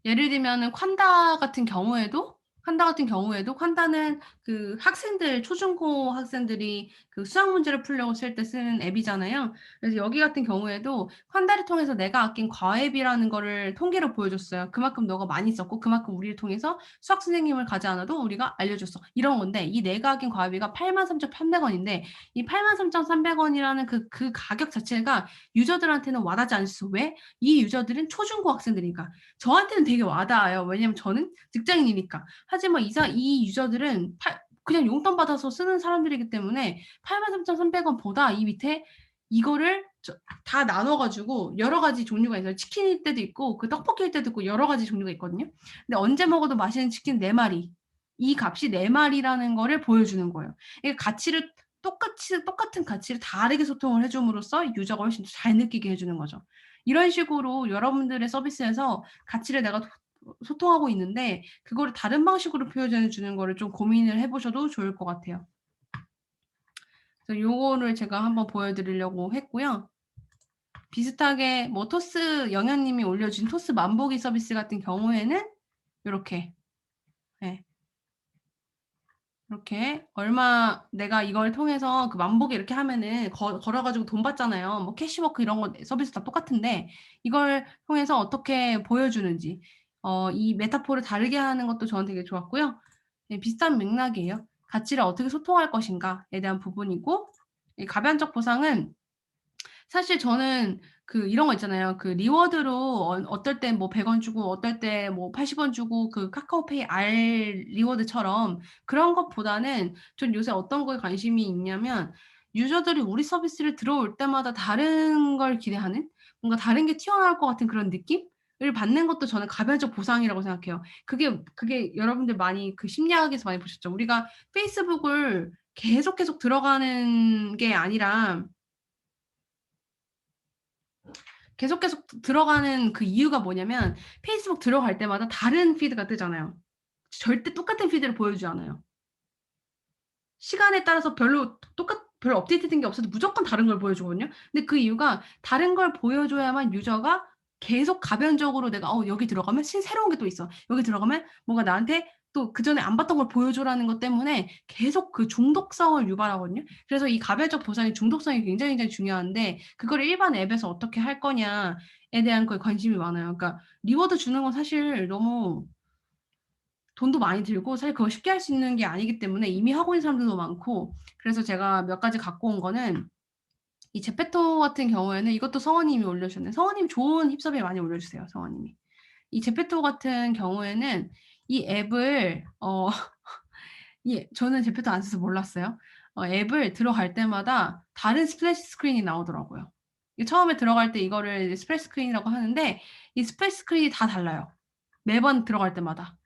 예를 들면은 콴다 같은 경우에도 칸다 같은 경우에도 칸다는 그 학생들 초중고 학생들이 그 수학 문제를 풀려고 쓸 때 쓰는 앱이잖아요. 그래서 여기 같은 경우에도 칸다를 통해서 내가 아낀 과외비라는 거를 통계로 보여줬어요. 그만큼 너가 많이 썼고 그만큼 우리를 통해서 수학 선생님을 가지 않아도 우리가 알려줬어. 이런 건데 이 내가 아낀 과외비가 83,300원인데 이 83,300원이라는 그 가격 자체가 유저들한테는 와닿지 않았어. 왜? 이 유저들은 초중고 학생들이니까. 저한테는 되게 와닿아요. 왜냐면 저는 직장인이니까. 하지만 이 유저들은 그냥 용돈 받아서 쓰는 사람들이기 때문에 83,300원보다 이 밑에 이거를 다 나눠가지고 여러 가지 종류가 있어요. 치킨일 때도 있고 그 떡볶이일 때도 있고 여러 가지 종류가 있거든요. 근데 언제 먹어도 맛있는 치킨 4마리. 이 값이 4마리라는 거를 보여주는 거예요. 이 가치를 똑같은 가치를 다르게 소통을 해줌으로써 유저가 훨씬 더 잘 느끼게 해주는 거죠. 이런 식으로 여러분들의 서비스에서 가치를 내가 소통하고 있는데 그거를 다른 방식으로 표현해 주는 거를 좀 고민을 해보셔도 좋을 것 같아요. 그래서 요거를 제가 한번 보여드리려고 했고요. 비슷하게 뭐 토스 영현님이 올려준 토스 만보기 서비스 같은 경우에는 이렇게 네. 이렇게 얼마 내가 이걸 통해서 그 만보기 이렇게 하면은 걸어가지고 돈 받잖아요. 뭐 캐시워크 이런 거 서비스 다 똑같은데 이걸 통해서 어떻게 보여주는지 이 메타포를 다르게 하는 것도 저는 되게 좋았고요. 네, 비슷한 맥락이에요. 가치를 어떻게 소통할 것인가에 대한 부분이고 이 가변적 보상은 사실 저는 그 이런 거 있잖아요. 그 리워드로 어떨 때 뭐 100원 주고 어떨 때 뭐 80원 주고 그 카카오페이 R 리워드처럼 그런 것보다는 전 요새 어떤 거에 관심이 있냐면 유저들이 우리 서비스를 들어올 때마다 다른 걸 기대하는 뭔가 다른 게 튀어나올 것 같은 그런 느낌을 받는 것도 저는 가변적 보상이라고 생각해요. 그게 여러분들 많이 그 심리학에서 많이 보셨죠. 우리가 페이스북을 계속 들어가는 게 아니라 계속 들어가는 그 이유가 뭐냐면 페이스북 들어갈 때마다 다른 피드가 뜨잖아요. 절대 똑같은 피드를 보여주지 않아요. 시간에 따라서 별로 업데이트된 게 없어도 무조건 다른 걸 보여주거든요. 근데 그 이유가 다른 걸 보여줘야만 유저가 계속 가변적으로 내가 여기 들어가면 새로운 게 또 있어. 여기 들어가면 뭔가 나한테 또 그전에 안 봤던 걸 보여줘라는 것 때문에 계속 그 중독성을 유발하거든요. 그래서 이 가변적 보상의 중독성이 굉장히 중요한데 그걸 일반 앱에서 어떻게 할 거냐에 대한 거에 관심이 많아요. 그러니까 리워드 주는 건 사실 너무 돈도 많이 들고 사실 그걸 쉽게 할 수 있는 게 아니기 때문에 이미 하고 있는 사람들도 많고 그래서 제가 몇 가지 갖고 온 거는 이 제페토 같은 경우에는 이것도 성원님이 올려주셨네. 성원님 좋은 힙섭에 많이 올려주세요. 성원님이. 이 제페토 같은 경우에는 이 앱을 저는 제페토 안 써서 몰랐어요. 앱을 들어갈 때마다 다른 스플래시 스크린이 나오더라고요. 처음에 들어갈 때 이거를 스플래시 스크린이라고 하는데 이 스플래시 스크린이 다 달라요. 매번 들어갈 때마다.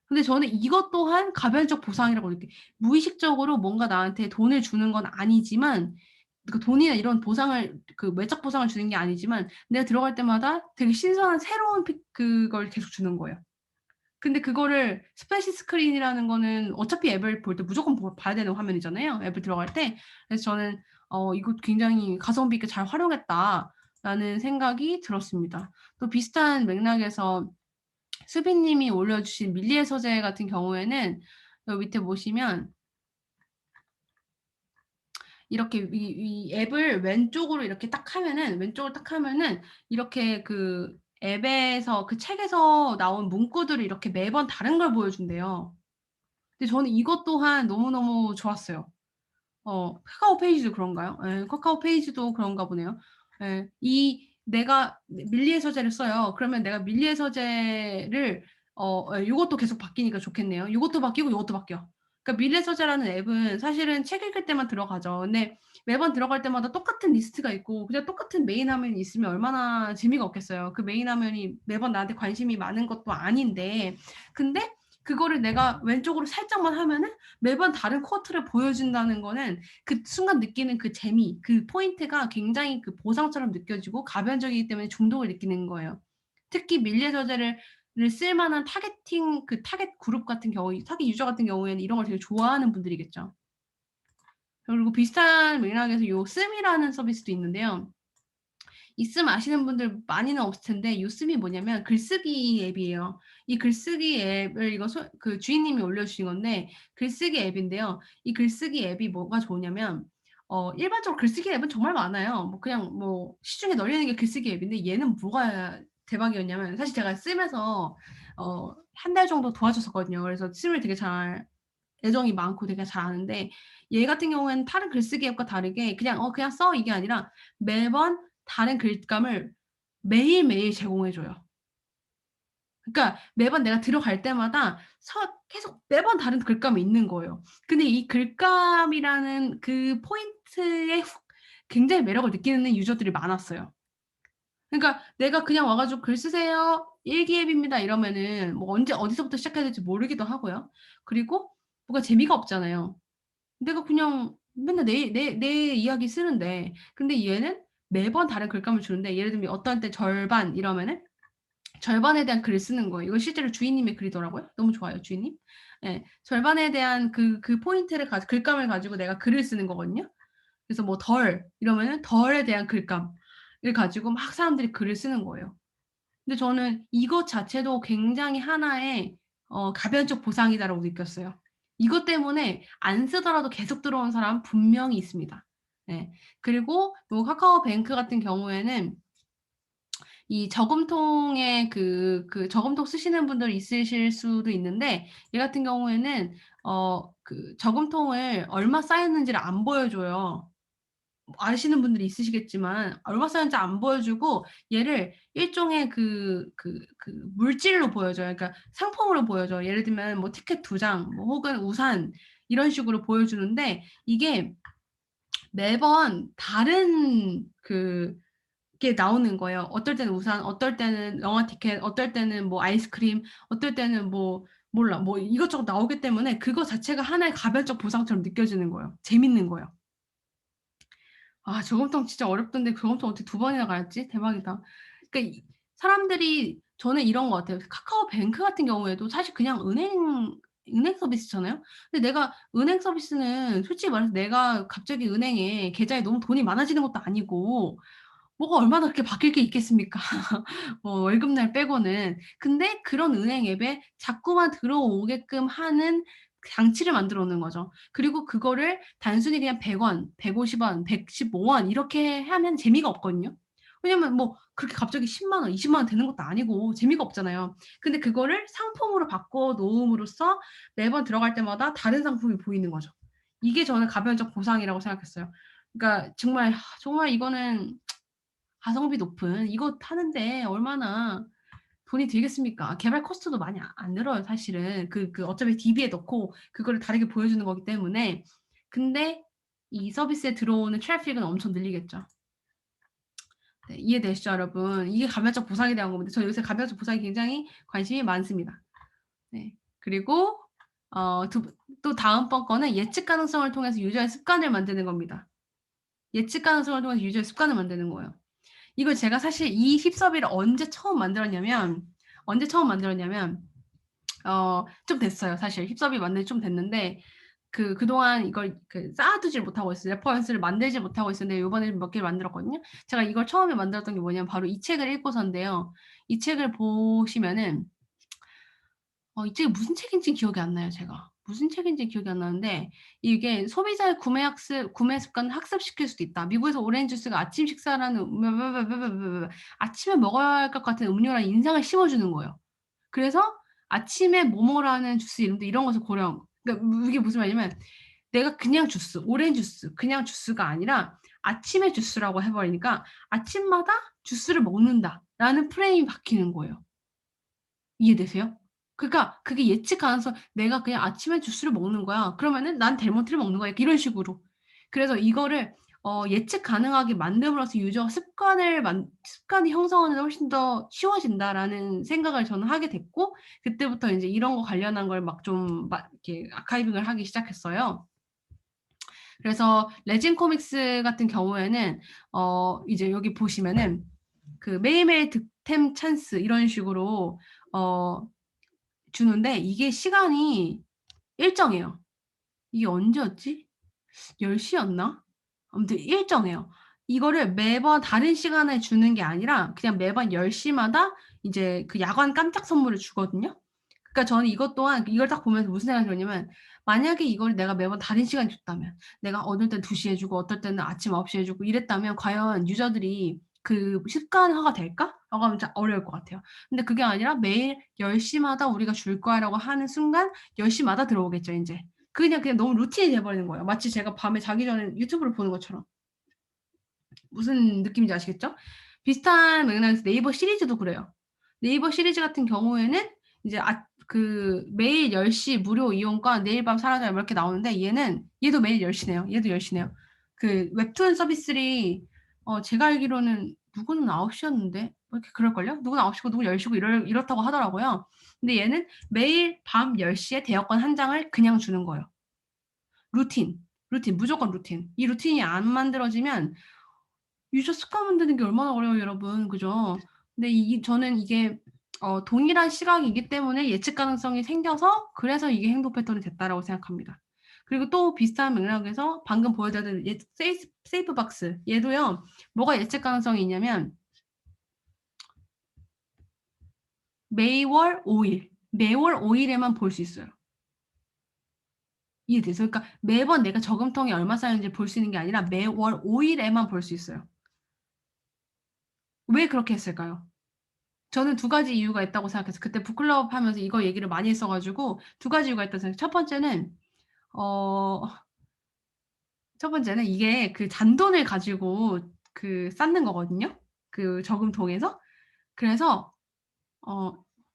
근데 저는 이것 또한 가변적 보상이라고 느껴요. 무의식적으로 뭔가 나한테 돈을 주는 건 아니지만 그 돈이나 이런 보상을 그 외적 보상을 주는 게 아니지만 내가 들어갈 때마다 되게 신선한 새로운 그걸 계속 주는 거예요. 근데 그거를 스플래시 스크린이라는 거는 어차피 앱을 볼 때 무조건 봐야 되는 화면이잖아요. 앱을 들어갈 때. 그래서 저는 이거 굉장히 가성비 있게 잘 활용했다라는 생각이 들었습니다. 또 비슷한 맥락에서 수빈님이 올려주신 밀리의 서재 같은 경우에는 여기 밑에 보시면 이렇게 이 앱을 왼쪽으로 이렇게 딱 하면은 왼쪽으로 딱 하면은 이렇게 그 앱에서 그 책에서 나온 문구들을 이렇게 매번 다른 걸 보여준대요. 근데 저는 이것 또한 너무너무 좋았어요. 카카오 페이지도 그런가요? 예, 카카오 페이지도 그런가 보네요. 예, 내가 밀리의 서재를 써요. 그러면 내가 밀리의 서재를 요것도 계속 바뀌니까 좋겠네요. 요것도 바뀌고 요것도 바뀌어. 그러니까 밀리의 서재라는 앱은 사실은 책 읽을 때만 들어가죠. 근데 매번 들어갈 때마다 똑같은 리스트가 있고 그냥 똑같은 메인 화면이 있으면 얼마나 재미가 없겠어요. 그 메인 화면이 매번 나한테 관심이 많은 것도 아닌데 근데 그거를 내가 왼쪽으로 살짝만 하면은 매번 다른 쿼트를 보여준다는 거는 그 순간 느끼는 그 재미, 그 포인트가 굉장히 그 보상처럼 느껴지고 가변적이기 때문에 중독을 느끼는 거예요. 특히 밀리의 서재를 쓸만한 타겟팅 그 타겟 그룹 같은 경우, 타겟 유저 같은 경우에는 이런 걸 되게 좋아하는 분들이겠죠. 그리고 비슷한 맥락에서 요 씀이라는 서비스도 있는데요. 있으면 아시는 분들 많이는 없을 텐데 요즘이 뭐냐면 글쓰기 앱이에요. 이 글쓰기 앱을 이거 그 주인님이 올려주신 건데 글쓰기 앱인데요. 이 글쓰기 앱이 뭐가 좋으냐면 일반적으로 글쓰기 앱은 정말 많아요. 뭐 그냥 뭐 시중에 널려 있는 게 글쓰기 앱인데 얘는 뭐가 대박이었냐면 사실 제가 쓰면서 한 달 정도 도와줬었거든요. 그래서 쓰면 되게 잘 애정이 많고 되게 잘 아는데 얘 같은 경우에는 다른 글쓰기 앱과 다르게 그냥 그냥 써 이게 아니라 매번 다른 글감을 매일매일 제공해 줘요. 그러니까 매번 내가 들어갈 때마다 계속 매번 다른 글감이 있는 거예요. 근데 이 글감이라는 그 포인트에 굉장히 매력을 느끼는 유저들이 많았어요. 그러니까 내가 그냥 와 가지고 "글 쓰세요. 일기 앱입니다." 이러면은 뭐 언제 어디서부터 시작해야 될지 모르기도 하고요. 그리고 뭔가 재미가 없잖아요. 내가 그냥 맨날 내 이야기 쓰는데 근데 얘는 매번 다른 글감을 주는데 예를 들면 어떤 때 절반 이러면은 절반에 대한 글을 쓰는 거예요. 이건 실제로 주인님의 글이더라고요. 너무 좋아요, 주인님. 예. 절반에 대한 그 포인트를 글감을 가지고 내가 글을 쓰는 거거든요. 그래서 뭐 덜 이러면은 덜에 대한 글감을 가지고 막 사람들이 글을 쓰는 거예요. 근데 저는 이것 자체도 굉장히 하나의 가변적 보상이다라고 느꼈어요. 이것 때문에 안 쓰더라도 계속 들어오는 사람 분명히 있습니다. 예. 그리고 요 카카오뱅크 같은 경우에는 이 저금통에 그 저금통 쓰시는 분들 있으실 수도 있는데 얘 같은 경우에는 그 저금통을 얼마 쌓였는지를 안 보여줘요. 아시는 분들이 있으시겠지만 얼마 쌓였는지 안 보여주고 얘를 일종의 물질로 보여줘요. 그러니까 상품으로 보여줘요. 예를 들면 뭐 티켓 2장 뭐 혹은 우산 이런 식으로 보여주는데 이게 매번 다른 게 나오는 거예요. 어떨 때는 우산, 어떨 때는 영화 티켓, 어떨 때는 뭐 아이스크림, 어떨 때는 뭐 몰라 뭐 이것저것 나오기 때문에 그거 자체가 하나의 가변적 보상처럼 느껴지는 거예요. 재밌는 거예요. 아 저금통 진짜 어렵던데 저금통 어떻게 2번이나 갈았지? 대박이다. 그러니까 사람들이 저는 이런 것 같아요. 카카오뱅크 같은 경우에도 사실 그냥 은행 서비스잖아요. 근데 내가 은행 서비스는 솔직히 말해서 내가 갑자기 은행에 계좌에 너무 돈이 많아지는 것도 아니고 뭐가 얼마나 그렇게 바뀔 게 있겠습니까? 뭐 월급날 빼고는. 근데 그런 은행 앱에 자꾸만 들어오게끔 하는 장치를 만들어 놓는 거죠. 그리고 그거를 단순히 그냥 100원, 150원, 115원 이렇게 하면 재미가 없거든요. 왜냐면 뭐 그렇게 갑자기 10만 원, 20만 원 되는 것도 아니고 재미가 없잖아요. 근데 그거를 상품으로 바꿔 놓음으로써 매번 들어갈 때마다 다른 상품이 보이는 거죠. 이게 저는 가변적 보상이라고 생각했어요. 그러니까 정말 이거는 가성비 높은 이거 타는데 얼마나 돈이 들겠습니까? 개발 코스트도 많이 안 들어요 사실은. 어차피 DB에 넣고 그거를 다르게 보여주는 거기 때문에. 근데 이 서비스에 들어오는 트래픽은 엄청 늘리겠죠. 네, 이해되시죠 여러분? 이게 가변적 보상에 대한 겁니다. 저 요새 가변적 보상에 굉장히 관심이 많습니다. 네. 그리고 또 다음번 거는 예측 가능성을 통해서 유저의 습관을 만드는 겁니다. 예측 가능성을 통해서 유저의 습관을 만드는 거예요. 이걸 제가 사실 이 힙서비를 언제 처음 만들었냐면 좀 됐어요. 사실 힙서비 만든 지 좀 됐는데 그동안 이걸 쌓아두질 못하고 있어요. 레퍼런스를 만들지 못하고 있었는데 요번에 몇 개를 만들었거든요. 제가 이걸 처음에 만들었던 게 뭐냐면 바로 이 책을 읽고서인데요. 이 책을 보시면은 이 책이 무슨 책인지 기억이 안 나요, 제가. 무슨 책인지 기억이 안 나는데 이게 "소비자의 구매 습관을 학습시킬 수도 있다. 미국에서 오렌지 주스가 아침 식사라는 아침에 먹어야 할 것 같은 음료라는 인상을 심어주는 거예요. 그래서 아침에 뭐뭐라는 주스 이름도 이런 것을 고려 그러니까 이게 무슨 말이냐면 내가 그냥 주스, 오렌지 주스, 그냥 주스가 아니라 아침의 주스라고 해 버리니까 '아침마다 주스를 먹는다.'라는 프레임이 바뀌는 거예요. 이해되세요? 그러니까 그게 예측 가능성 '내가 그냥 아침에 주스를 먹는 거야. 그러면은 난 델몬트를 먹는 거야.' 이런 식으로. 그래서 이거를 예측 가능하게 만듦으로써 유저 습관이 형성하는 데 훨씬 더 쉬워진다라는 생각을 저는 하게 됐고 그때부터 인제 이런 거 관련한 걸 막 좀 이렇게 아카이빙을 하기 시작했어요. 그래서 레진 코믹스 같은 경우에는 이제 여기 보시면은 매일매일 득템 찬스 이런 식으로 어 주는데 이게 시간이 일정해요. 이게 언제였지? 10 시였나? 아무튼 일정해요. 이거를 매번 다른 시간에 주는 게 아니라 그냥 매번 10시마다 이제 그 야간 깜짝 선물을 주거든요. 그러니까 저는 이것 또한 이걸 딱 보면서 무슨 생각이 들었냐면 만약에 이걸 내가 매번 다른 시간에 줬다면 내가 어떨 땐 2시에 주고 어떨 때는 아침 9시에 주고 이랬다면 과연 유저들이 그 습관화가 될까? 라고 하면 좀 어려울 것 같아요. 근데 그게 아니라 매일 10시마다 우리가 줄 거야라고 하는 순간 10시마다 들어오겠죠, 인제. 그냥 너무 루틴이 돼 버리는 거예요. 마치 제가 밤에 자기 전에 유튜브를 보는 것처럼. 무슨 느낌인지 아시겠죠? 비슷한 맥락에서 네이버 시리즈도 그래요. 네이버 시리즈 같은 경우에는 이제 매일 10시 무료 이용권 내일 밤 사라져요 뭐 이렇게 나오는데 얘도 매일 10시 네요. 얘도 10시 네요. 그 웹툰 서비스들이 제가 알기로는 누구는 9시 였는데 뭐 이렇게 그럴걸요? 누구는 9 시고 누구는 10 시고 이렇다고 하더라고요. 근데 얘는 매일 밤 10 시에 대여권 한 장을 그냥 주는 거예요. 루틴, 무조건 루틴. 이 루틴이 안 만들어지면 유저 습관 만드는 게 얼마나 어려워요 여러분. 그죠? 근데 저는 이게 동일한 시각이기 때문에 예측 가능성이 생겨서 그래서 이게 행동 패턴이 됐다라고 생각합니다. 그리고 또 비슷한 맥락에서 방금 보여드린 세이프 박스 얘도요. 뭐가 예측 가능성이 있냐면 매월 5일에만 볼 수 있어요. 이해되세요? 그러니까 매번 내가 저금통에 얼마 쌓였는지 볼 수 있는 게 아니라 매월 5일에만 볼 수 있어요. 왜 그렇게 했을까요? 저는 두 가지 이유가 있다고 생각해서 그때 북클럽 하면서 이거 얘기를 많이 했어 가지고 두 가지 이유가 있다고 생각해요. 어 첫 번째는 이게 그 잔돈을 가지고 쌓는 거거든요, 그 저금통에서. 그래서 어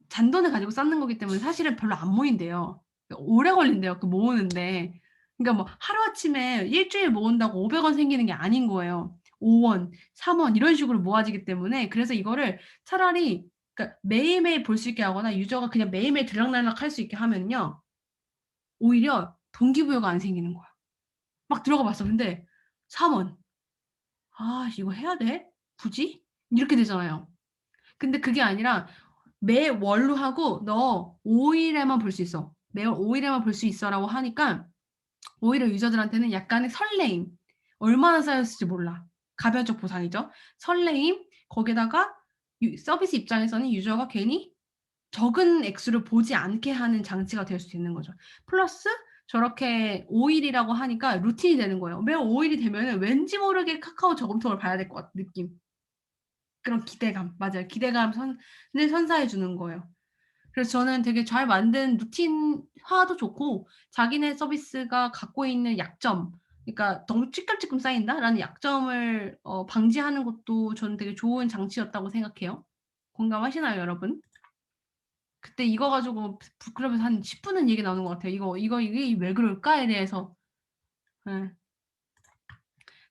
잔돈을 가지고 쌓는 거기 때문에 사실은 별로 안 모인대요. 오래 걸린대요, 그 모으는데. 그러니까 뭐 하루아침에 1 주일 모은다고 500원 생기는 게 아닌 거예요. 5 원, 3원 이런 식으로 모아지기 때문에 그래서 이거를 차라리 그러니까 매일매일 볼 수 있게 하거나 유저가 그냥 매일매일 들락날락 할 수 있게 하면요. 오히려 동기부여가 안 생기는 거야. 막 들어가 봤어. 근데 3 원. '아 이거 해야 돼? 굳이?' 이렇게 되잖아요. 근데 그게 아니라 매월로 하고 "너 5 일에만 볼 수 있어. 매월 5 일에만 볼 수 있어."라고 하니까 오히려 유저들한테는 약간의 설레임. 얼마나 쌓였을지 몰라. 가변적 보상이죠. 설레임 거기다가 서비스 입장에서는 유저가 괜히 적은 액수를 보지 않게 하는 장치가 될 수 있는 거죠. 플러스 저렇게 5 일이라고 하니까 루틴이 되는 거예요. 매월 5 일이 되면은 왠지 모르게 카카오 저금통을 봐야 될 것 같은 느낌. 그런 기대감. 맞아요. 기대감 을 선사해 주는 거예요. 그래서 저는 되게 잘 만든 루틴화도 좋고 자기네 서비스가 갖고 있는 약점 그러니까 '너무 찔끔찔끔 쌓인다.'라는 약점을 방지하는 것도 저는 되게 좋은 장치였다고 생각해요. 공감하시나요 여러분? 그때 이거 가지고 북클럽에서 한 10 분은 얘기 나오는 것 같아요. 이게 왜 그럴까?"에 대해서. 예.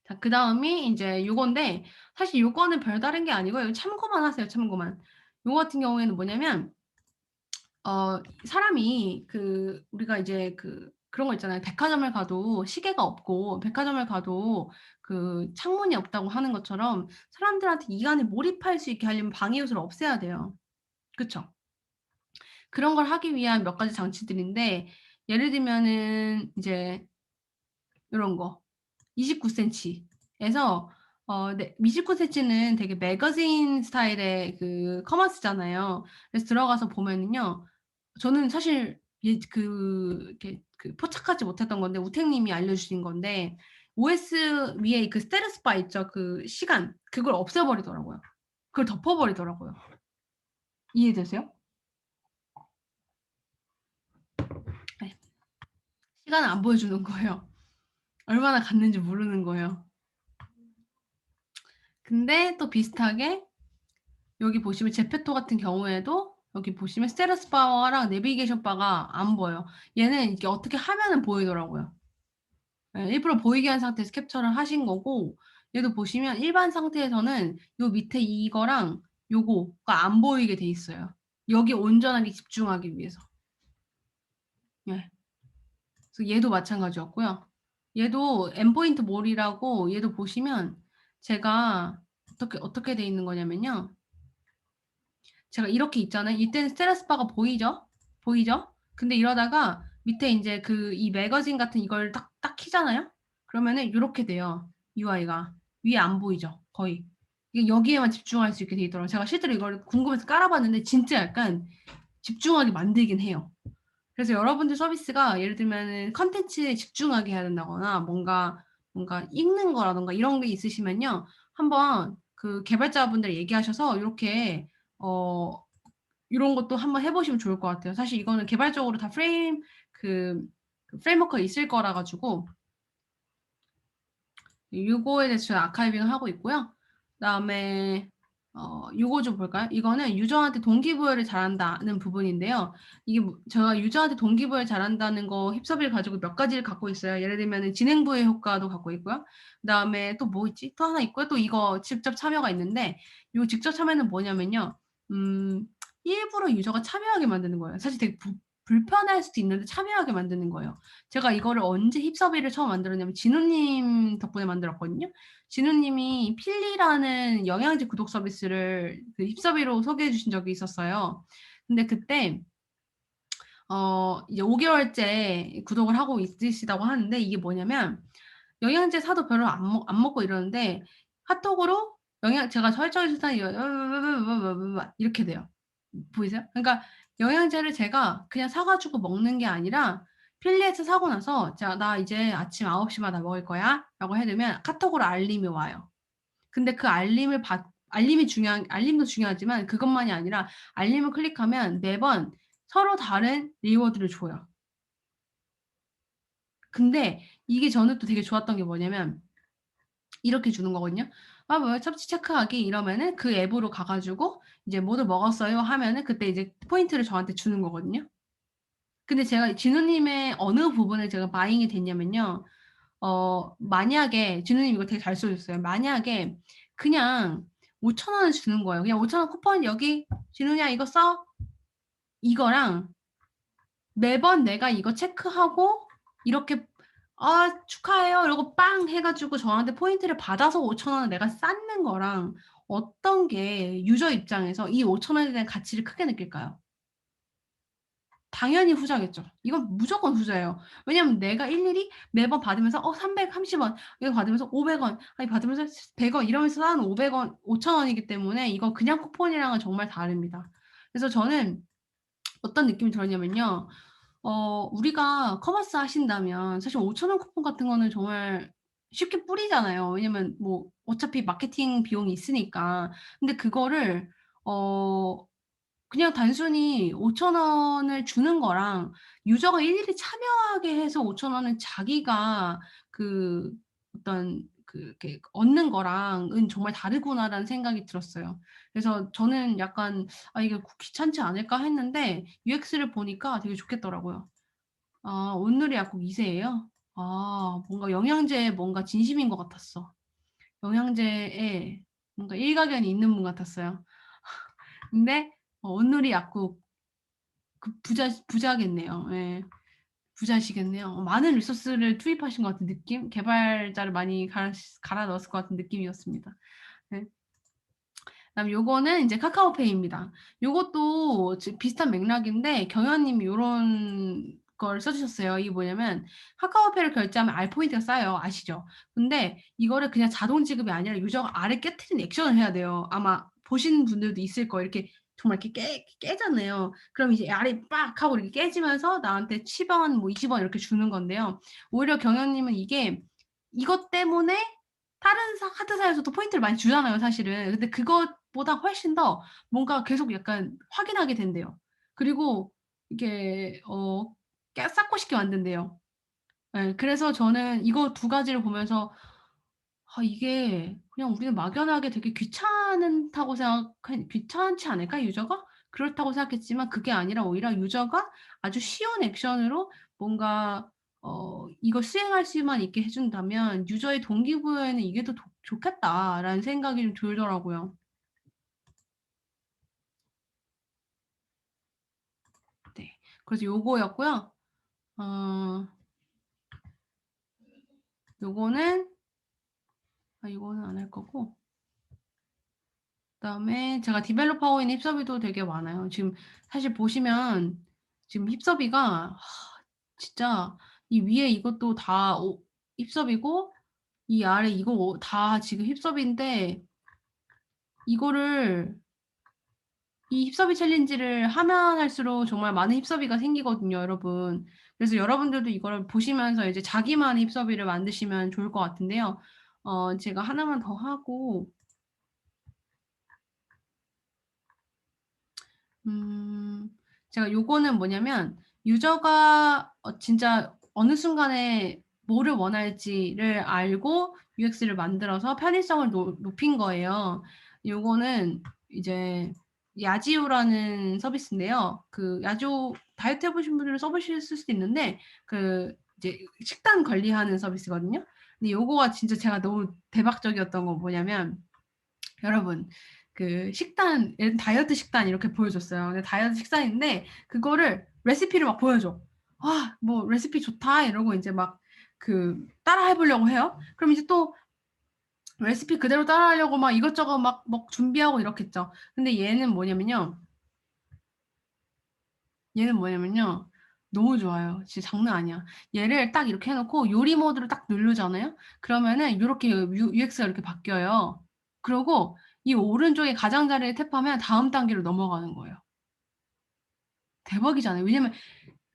자 그다음이 인제 요건데 사실 요거는 별다른 게 아니고요. 이거 참고만 하세요, 참고만. 요거 같은 경우에는 뭐냐면 사람이 우리가 이제 그런 거 있잖아요. 백화점을 가도 시계가 없고 백화점을 가도 창문이 없다고 하는 것처럼 사람들한테 이 안에 몰입할 수 있게 하려면 방해 요소를 없애야 돼요. 그쵸? 그런 걸 하기 위한 몇 가지 장치들인데 예를 들면은 이제 요런 거 29 센치에서 네 29 센치는 되게 매거진 스타일의 커머스잖아요. 그래서 들어가서 보면은요. 저는 사실 이렇게 포착하지 못했던 건데 우택 님이 알려주신 건데 OS 위에 그 스테루스 바 있죠? 그 시간 그걸 없애 버리더라고요. 그걸 덮어 버리더라고요. 이해되세요? 네. 시간을 안 보여주는 거예요. 얼마나 갔는지 모르는 거예요. 근데 또 비슷하게 여기 보시면 제페토 같은 경우에도 여기 보시면 스테루스 바랑 내비게이션 바가 안 보여요. 얘는 이게 어떻게 하면은 보이더라고요. 예 일부러 보이게 한 상태에서 캡처를 하신 거고 얘도 보시면 일반 상태에서는 요 밑에 이거랑 요거가 안 보이게 돼 있어요. 여기에 온전하게 집중하기 위해서. 예. 그래서 얘도 마찬가지였고요. 얘도 endpoint 몰이라고 얘도 보시면 제가 어떻게 돼 있는 거냐면요. 제가 이렇게 있잖아요. 이때는 스테레스 바가 보이죠? 보이죠? 근데 이러다가 밑에 인제 이 매거진 같은 이걸 딱 키잖아요? 그러면은 요렇게 돼요, UI가. 위에 안 보이죠 거의. 이게 여기에만 집중할 수 있게 돼 있더라고요. 제가 실제로 이걸 궁금해서 깔아봤는데 진짜 약간 집중하게 만들긴 해요. 그래서 여러분들 서비스가 예를 들면은 컨텐츠에 집중하게 해야 된다거나 뭔가 읽는 거라든가 이런 게 있으시면요. 한번 그 개발자분들 얘기하셔서 요렇게 어 요런 것도 한번 해 보시면 좋을 것 같아요. 사실 이거는 개발적으로 다 그 프레임워크가 있을 거라 가지고 요거에 대해서 저는 아카이빙을 하고 있고요. 그다음에 요거 좀 볼까요? 이거는 유저한테 동기부여를 잘한다는 부분인데요. 이게 제가 유저한테 동기부여를 잘한다는 거 힙서비를 가지고 몇 가지를 갖고 있어요. 예를 들면은 진행부의 효과도 갖고 있고요. 그다음에 또 뭐 있지? 또 하나 있고요. 또 이거 직접 참여가 있는데 요 직접 참여는 뭐냐면요. 음 일부러 유저가 참여하게 만드는 거예요. 사실 되게 불편할 수도 있는데 참여하게 만드는 거예요. 제가 이거를 언제 힙서비를 처음 만들었냐면 진우님 덕분에 만들었거든요. 진우님이 필리라는 영양제 구독 서비스를 그 힙서비로 소개해 주신 적이 있었어요. 근데 그때 이제 5개월째 구독을 하고 있으시다고 하는데 이게 뭐냐면 영양제 사도 별로 안 먹고 이러는데 카톡으로 제가 설정해 주던 이렇게 돼요. 보이세요? 그러니까 영양제를 제가 그냥 사 가지고 먹는 게 아니라 필리에서 사고 나서 "자 나 이제 아침 9시마다 먹을 거야."라고 해 두면 카톡으로 알림이 와요. 근데 그 알림도 중요하지만 그것만이 아니라 알림을 클릭하면 매번 서로 다른 리워드를 줘요. 근데 이게 저는 또 되게 좋았던 게 뭐냐면 이렇게 주는 거거든요. "아 뭐야 섭취 체크하기." 이러면은 그 앱으로 가 가지고 이제 "뭐를 먹었어요." 하면은 그때 이제 포인트를 저한테 주는 거거든요. 근데 제가 진우님의 어느 부분을 제가 바잉이 됐냐면요. 만약에 진우님 이거 되게 잘 써 주셨어요. 만약에 그냥 5,000 원을 주는 거예요. 그냥 "5,000원 쿠폰 여기. 진우야 이거 써." 이거랑 매번 내가 이거 체크하고 이렇게 "아 축하해요." 이러고 빵 해 가지고 저한테 포인트를 받아서 5,000 원을 내가 쌓는 거랑 어떤 게 유저 입장에서 이 5,000 원에 대한 가치를 크게 느낄까요? 당연히 후자겠죠. 이건 무조건 후자예요. 왜냐하면 내가 일일이 매번 받으면서 330 원 이거 받으면서 500 원 아니 받으면서 100원 이러면서 쌓은 500 원 5,000 원이기 때문에 이건 그냥 쿠폰이랑은 정말 다릅니다. 그래서 저는 어떤 느낌이 들었냐면요. 우리가 커머스 하신다면 사실 5,000원 쿠폰 같은 거는 정말 쉽게 뿌리잖아요. 왜냐면 뭐 어차피 마케팅 비용이 있으니까. 근데 그거를 어 그냥 단순히 5,000 원을 주는 거랑 유저가 일일이 참여하게 해서 5,000 원을 자기가 그 어떤 이렇게 얻는 거랑은 정말 다르구나라는 생각이 들었어요. 그래서 저는 약간 '아 이게 귀찮지 않을까?' 했는데 UX를 보니까 되게 좋겠더라고요. 아 온누리 약국 2 세예요? 아 뭔가 영양제에 뭔가 진심인 것 같았어. 영양제에 뭔가 일가견이 있는 분 같았어요. 근데 온누리 약국 그 부자겠네요. 예. 부자시겠네요. 많은 리소스를 투입하신 것 같은 느낌? 개발자를 많이 갈아 넣었을 것 같은 느낌이었습니다. 네. 그다음에 요거는 인제 카카오페이입니다. 요것도 비슷한 맥락인데 경현 님이 요런 걸 써 주셨어요. 이게 뭐냐면 카카오페이로 결제하면 R 포인트가 쌓여요. 아시죠? 근데 이거를 그냥 자동 지급이 아니라 유저가 R을 깨트리는 액션을 해야 돼요. 아마 보신 분들도 있을 거예요. 이렇게 정말 이렇게 깨잖아요. 그럼 이제 R이 빡 하고 이렇게 깨지면서 나한테 10 원 뭐 20원 이렇게 주는 건데요. 오히려 경현 님은 이게 이것 때문에 다른 카드사에서도 포인트를 많이 주잖아요 사실은. 근데 그것보다 훨씬 더 뭔가 계속 약간 확인하게 된대요. 그리고 이게 쌓고 싶게 만든대요. 예. 그래서 저는 이거 두 가지를 보면서 '아 이게 그냥 우리는 막연하게 되게 귀찮지 않을까 유저가?' 그렇다고 생각했지만 그게 아니라 오히려 유저가 아주 쉬운 액션으로 뭔가 이걸 수행할 수만 있게 해 준다면 '유저의 동기부여에는 이게 더 좋겠다.'라는 생각이 좀 들더라고요. 네. 그래서 요거였고요. 어 요거는 이거는 안 할 거고 그다음에 제가 디벨롭하고 있는 힙서비도 되게 많아요. 지금 사실 보시면 지금 힙서비가 진짜 이 위에 이것도 다 힙서비고 이 아래 이거 다 지금 힙섭인데 이거를 이 힙서비 챌린지를 하면 할수록 정말 많은 힙서비가 생기거든요, 여러분. 그래서 여러분들도 이거를 보시면서 이제 자기만의 힙서비를 만드시면 좋을 것 같은데요. 제가 하나만 더 하고 제가 요거는 뭐냐면 유저가 진짜 어느 순간에 뭐를 원할지를 알고 UX를 만들어서 편의성을 높인 거예요. 요거는 이제 야지오라는 서비스인데요. 그 야지오 다이어트 해보신 분들은 써보실 수도 있는데 그 이제 식단 관리하는 서비스거든요. 근데 요거가 진짜 제가 너무 대박적이었던 건 뭐냐면 여러분 그 식단 다이어트 식단 이렇게 보여줬어요. 근데 다이어트 식단인데 그거를 레시피를 막 보여줘. 아, 뭐 레시피 좋다 이러고 이제 막 그 따라 해보려고 해요. 그럼 이제 또 레시피 그대로 따라하려고 막 이것저것 막 준비하고 이렇겠죠. 근데 얘는 뭐냐면요. 너무 좋아요. 진짜 장난 아니야. 얘를 딱 이렇게 해놓고 요리 모드로 딱 누르잖아요. 그러면은 이렇게 UX가 이렇게 바뀌어요. 그러고 이 오른쪽에 가장자리를 탭하면 다음 단계로 넘어가는 거예요. 대박이잖아요. 왜냐면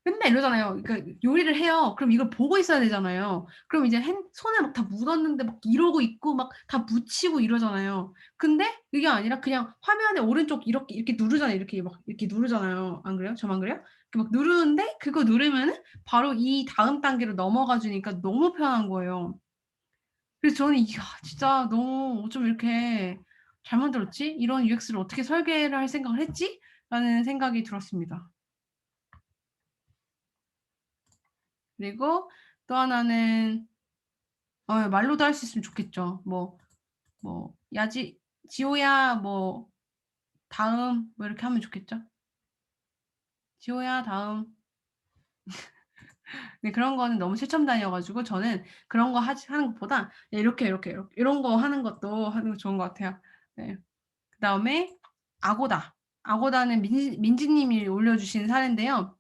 맨날 이러잖아요. 그러니까 요리를 해요. 그럼 이걸 보고 있어야 되잖아요. 그럼 이제 손에 막 다 묻었는데 막 이러고 있고 막 다 묻히고 이러잖아요. 근데 이게 아니라 그냥 화면에 오른쪽 이렇게 누르잖아요. 이렇게 막 이렇게 누르잖아요. 안 그래요? 저만 그래요? 이렇게 막 누르는데 그거 누르면은 바로 이 다음 단계로 넘어가 주니까 너무 편한 거예요. 그래서 저는 이야 진짜 너무 어쩜 이렇게 잘 만들었지? 이런 UX를 어떻게 설계를 할 생각을 했지? 라는 생각이 들었습니다. 그리고 또 하나는 말로도 할 수 있으면 좋겠죠. 야지 지호야 뭐 다음 뭐 이렇게 하면 좋겠죠. 지호야 다음. 네, 그런 거는 너무 최첨단이어 가지고 저는 그런 거 하는 것보다 이렇게 이런 거 하는 거 좋은 것 같아요. 네. 그다음에 아고다. 아고다는 민지 님이 올려주신 사례인데요.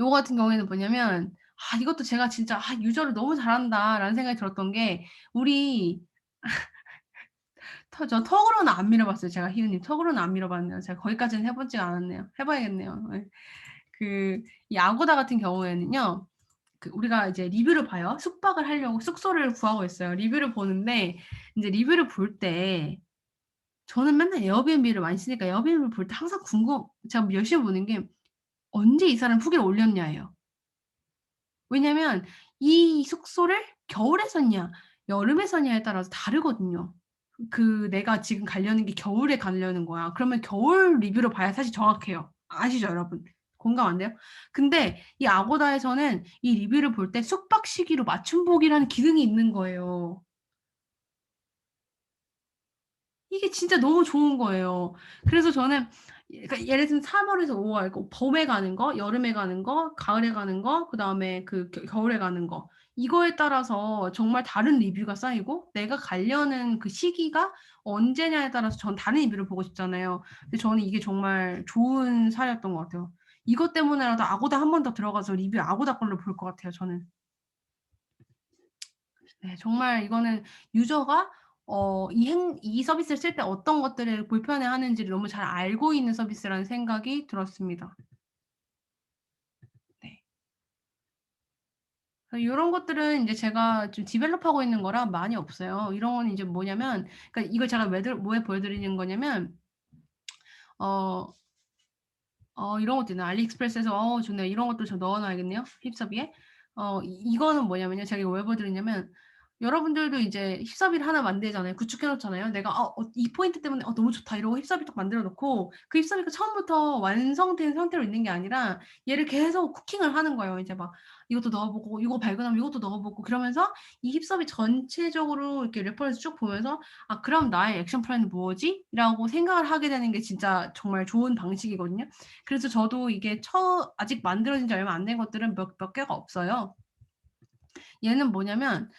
요거 같은 경우에는 뭐냐면 이것도 제가 진짜 '유저를 너무 잘한다.'라는 생각이 들었던 게 우리 저 턱으로는 안 밀어 봤어요. 제가 희은님 턱으로는 안 밀어 봤네요. 제가 거기까지는 해 보지가 않았네요. 해 봐야겠네요. 예. 이 아고다 같은 경우에는요. 우리가 이제 리뷰를 봐요. 숙박을 하려고 숙소를 구하고 있어요. 리뷰를 보는데 인제 리뷰를 볼 때 저는 맨날 에어비앤비를 많이 쓰니까 에어비앤비를 볼 때 항상 제가 열심히 보는 게 '언제 이 사람이 후기를 올렸냐.'예요. 왜냐면 이 숙소를 겨울에 썼냐 여름에 썼냐에 따라서 다르거든요. 내가 지금 가려는 게 겨울에 가려는 거야. 그러면 겨울 리뷰를 봐야 사실 정확해요. 아시죠, 여러분? 공감 안 돼요? 근데 이 아고다에서는 이 리뷰를 볼 때 숙박 시기로 맞춤 보기라는 기능이 있는 거예요. 이게 진짜 너무 좋은 거예요. 그래서 저는 그러니까 예를 들면 3 월에서 5월 봄에 가는 거, 여름에 가는 거, 가을에 가는 거, 그다음에 겨울에 가는 거 이거에 따라서 정말 다른 리뷰가 쌓이고 내가 가려는 그 시기가 언제냐에 따라서 전 다른 리뷰를 보고 싶잖아요. 근데 저는 이게 정말 좋은 사례였던 것 같아요. 이것 때문에라도 아고다 한 번 더 들어가서 리뷰 아고다 걸로 볼 것 같아요, 저는. 네. 정말 이거는 유저가 이 서비스를 쓸 때 어떤 것들을 불편해하는지를 너무 잘 알고 있는 서비스라는 생각이 들었습니다. 네. 요런 것들은 인제 제가 좀 디벨롭하고 있는 거라 많이 없어요. 이런 거는 이제 뭐냐면 그러니까 이걸 제가 왜 보여드리는 거냐면 어 이런 것도 있네요. 알리익스프레스에서 좋네요. 이런 것도 저 넣어 놔야겠네요, 힙서비에. 이거는 뭐냐면요. 제가 이거 왜 보여드리냐면 여러분들도 이제 힙서비를 하나 만들잖아요. 구축해 놓잖아요. 내가 이 포인트 때문에 '너무 좋다.' 이러고 힙서비 딱 만들어 놓고 그 힙서비가 처음부터 완성된 상태로 있는 게 아니라 얘를 계속 쿠킹을 하는 거예요. 이제 막 이것도 넣어 보고 이거 발견하면 이것도 넣어 보고 그러면서 이 힙서비 전체적으로 이렇게 레퍼런스 쭉 보면서 '아 그럼 나의 액션 플랜은 뭐지?' 라고 생각을 하게 되는 게 진짜 정말 좋은 방식이거든요. 그래서 저도 이게 아직 만들어진 지 얼마 안 된 것들은 몇 개가 없어요. 얘는 뭐냐면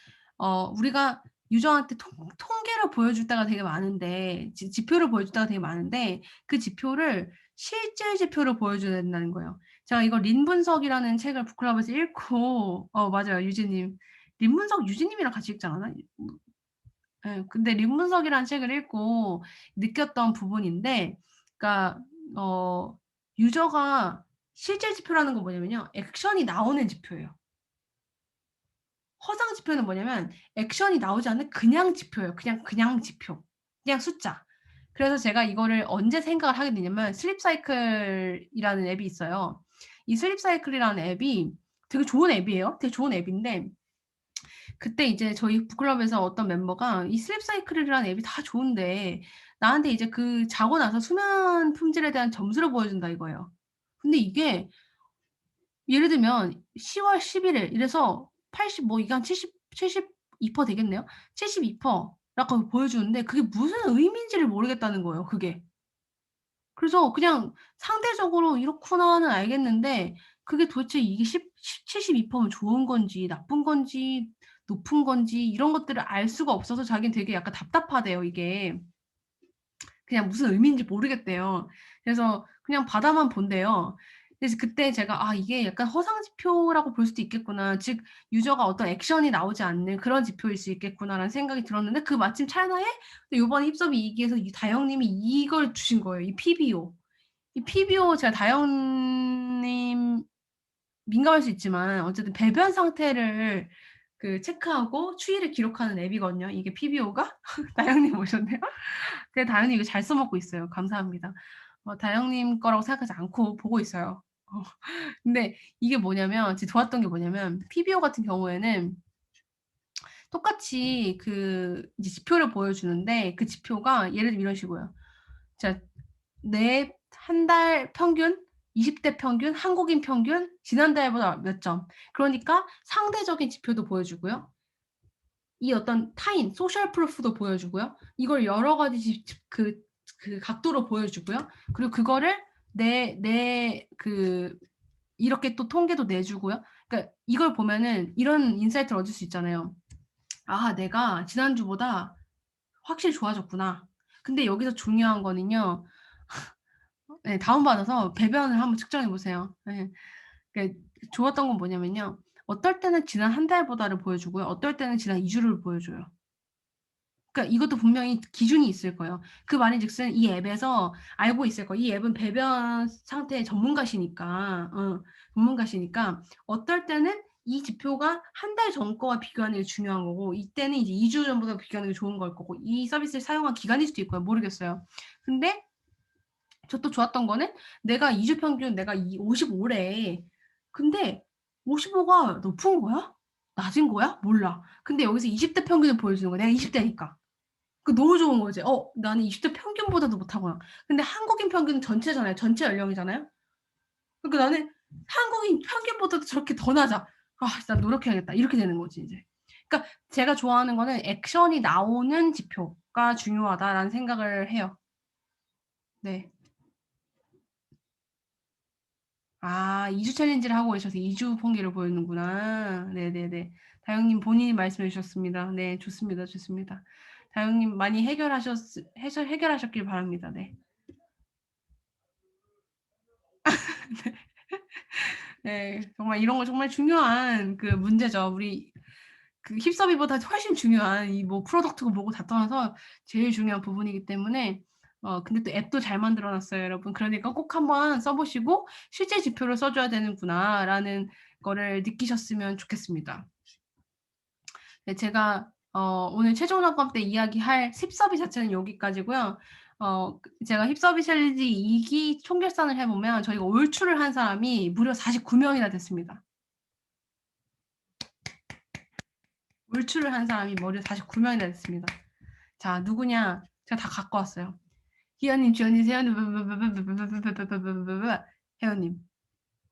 우리가 유저한테 통계를 보여줄 때가 되게 많은데 지표를 보여줄 때가 되게 많은데 그 지표를 실제 지표를 보여줘야 된다는 거예요. 제가 이거 린 분석이라는 책을 북클럽에서 읽고 맞아요. 유진님. 림문석 유진님이랑 같이 읽지 않았나? 예. 근데 림문석이라는 책을 읽고 느꼈던 부분인데 그러니까 어 유저가 실제 지표라는 건 뭐냐면요. 액션이 나오는 지표예요. 허상 지표는 뭐냐면 액션이 나오지 않는 그냥 지표예요. 그냥 지표. 그냥 숫자. 그래서 제가 이거를 언제 생각을 하게 되냐면 슬립 사이클이라는 앱이 있어요. 이 슬립 사이클이라는 앱이 되게 좋은 앱이에요. 되게 좋은 앱인데 그때 이제 저희 북클럽에서 어떤 멤버가 이 슬립 사이클이라는 앱이 다 좋은데 나한테 이제 그 자고 나서 수면 품질에 대한 점수를 보여준다 이거예요. 근데 이게 예를 들면 10월 11일 이래서 80 뭐 이게 한 72% 되겠네요. 72% 라고 보여주는데 그게 무슨 의미인지를 모르겠다는 거예요 그게. 그래서 그냥 상대적으로 이렇구나는 알겠는데 그게 도대체 이게 72%면 좋은 건지 나쁜 건지 높은 건지 이런 것들을 알 수가 없어서 자기는 되게 약간 답답하대요 이게. 그냥 무슨 의미인지 모르겠대요. 그래서 그냥 바다만 본대요. 그래서 그때 제가 '아 이게 약간 허상 지표라고 볼 수도 있겠구나. 즉 유저가 어떤 액션이 나오지 않는 그런 지표일 수 있겠구나.'라는 생각이 들었는데 그 마침 찰나에 요번에 힙섭이 2기에서 이 다영 님이 이걸 주신 거예요. 이 PBO. 이 PBO 제가 다영 님 민감할 수 있지만 어쨌든 배변 상태를 그 체크하고 추이를 기록하는 앱이거든요. 이게 PBO가. 다영 님 오셨네요. 제가 다영 님 이거 잘 써 먹고 있어요. 감사합니다. 다영 님 거라고 생각하지 않고 보고 있어요. 근데 이게 뭐냐면 진짜 좋았던 게 뭐냐면 PBO 같은 경우에는 똑같이 그 이제 지표를 보여주는데 그 지표가 예를 들면 이런 식이에요. 자, 내 한 달 평균, 20대 평균, 한국인 평균, 지난달보다 몇 점. 그러니까 상대적인 지표도 보여주고요. 이 어떤 타인, 소셜 프루프도 보여주고요. 이걸 여러 가지 그 각도로 보여주고요. 그리고 그거를 그 이렇게 또 통계도 내주고요. 그러니까 이걸 보면은 이런 인사이트를 얻을 수 있잖아요. '아 내가 지난주보다 확실히 좋아졌구나.' 근데 여기서 중요한 거는요. 네 다운받아서 배변을 한번 측정해 보세요. 예. 그러니까 좋았던 건 뭐냐면요. 어떨 때는 지난 한 달보다를 보여주고요. 어떨 때는 지난 2 주를 보여줘요. 그러니까 이것도 분명히 기준이 있을 거예요. 그 말인즉슨 이 앱에서 알고 있을 거예요. 이 앱은 배변 상태의 전문가시니까 전문가시니까 어떨 때는 이 지표가 한 달 전 거와 비교하는 게 중요한 거고 이때는 이제 2주 전보다 비교하는 게 좋은 걸 거고 이 서비스를 사용한 기간일 수도 있고요. 모르겠어요. 근데 저 또 좋았던 거는 내가 2주 평균 내가 이 55래. 근데 55가 높은 거야? 낮은 거야? 몰라. 근데 여기서 20대 평균을 보여주는 거야. 내가 20 대니까. 그 너무 좋은 거지. 나는 20대 평균보다도 못하구나. 근데 한국인 평균은 전체잖아요. 전체 연령이잖아요. 그러니까 나는 한국인 평균보다도 저렇게 더 낮아. '아 나 노력해야겠다.' 이렇게 되는 거지 이제. 그러니까 제가 좋아하는 거는 '액션이 나오는 지표가 중요하다.'라는 생각을 해요. 네. 2주 챌린지를 하고 계셔서 2주 통계를 보여주는구나. 네네네. 다영님 본인이 말씀해 주셨습니다. 네 좋습니다, 좋습니다. 다영님 많이 해결하셨길 바랍니다. 네. 네. 정말 이런 거 정말 중요한 그 문제죠. 우리 그 힙서비보다 훨씬 중요한 이 뭐 프로덕트고 뭐고 다 떠나서 제일 중요한 부분이기 때문에 근데 또 앱도 잘 만들어 놨어요 여러분. 그러니까 꼭 한번 써 보시고 '실제 지표를 써 줘야 되는구나.'라는 거를 느끼셨으면 좋겠습니다. 네 제가 오늘 최종 점검 때 이야기할 힙서비 자체는 여기까지고요. 제가 힙서비 챌린지 2기 총결산을 해 보면 저희가 올출을 한 사람이 무려 49 명이나 됐습니다. 올출을 한 사람이 무려 49 명이나 됐습니다. 자 누구냐? 제가 다 갖고 왔어요. 희연님, 주연님, 세연님, 혜연님.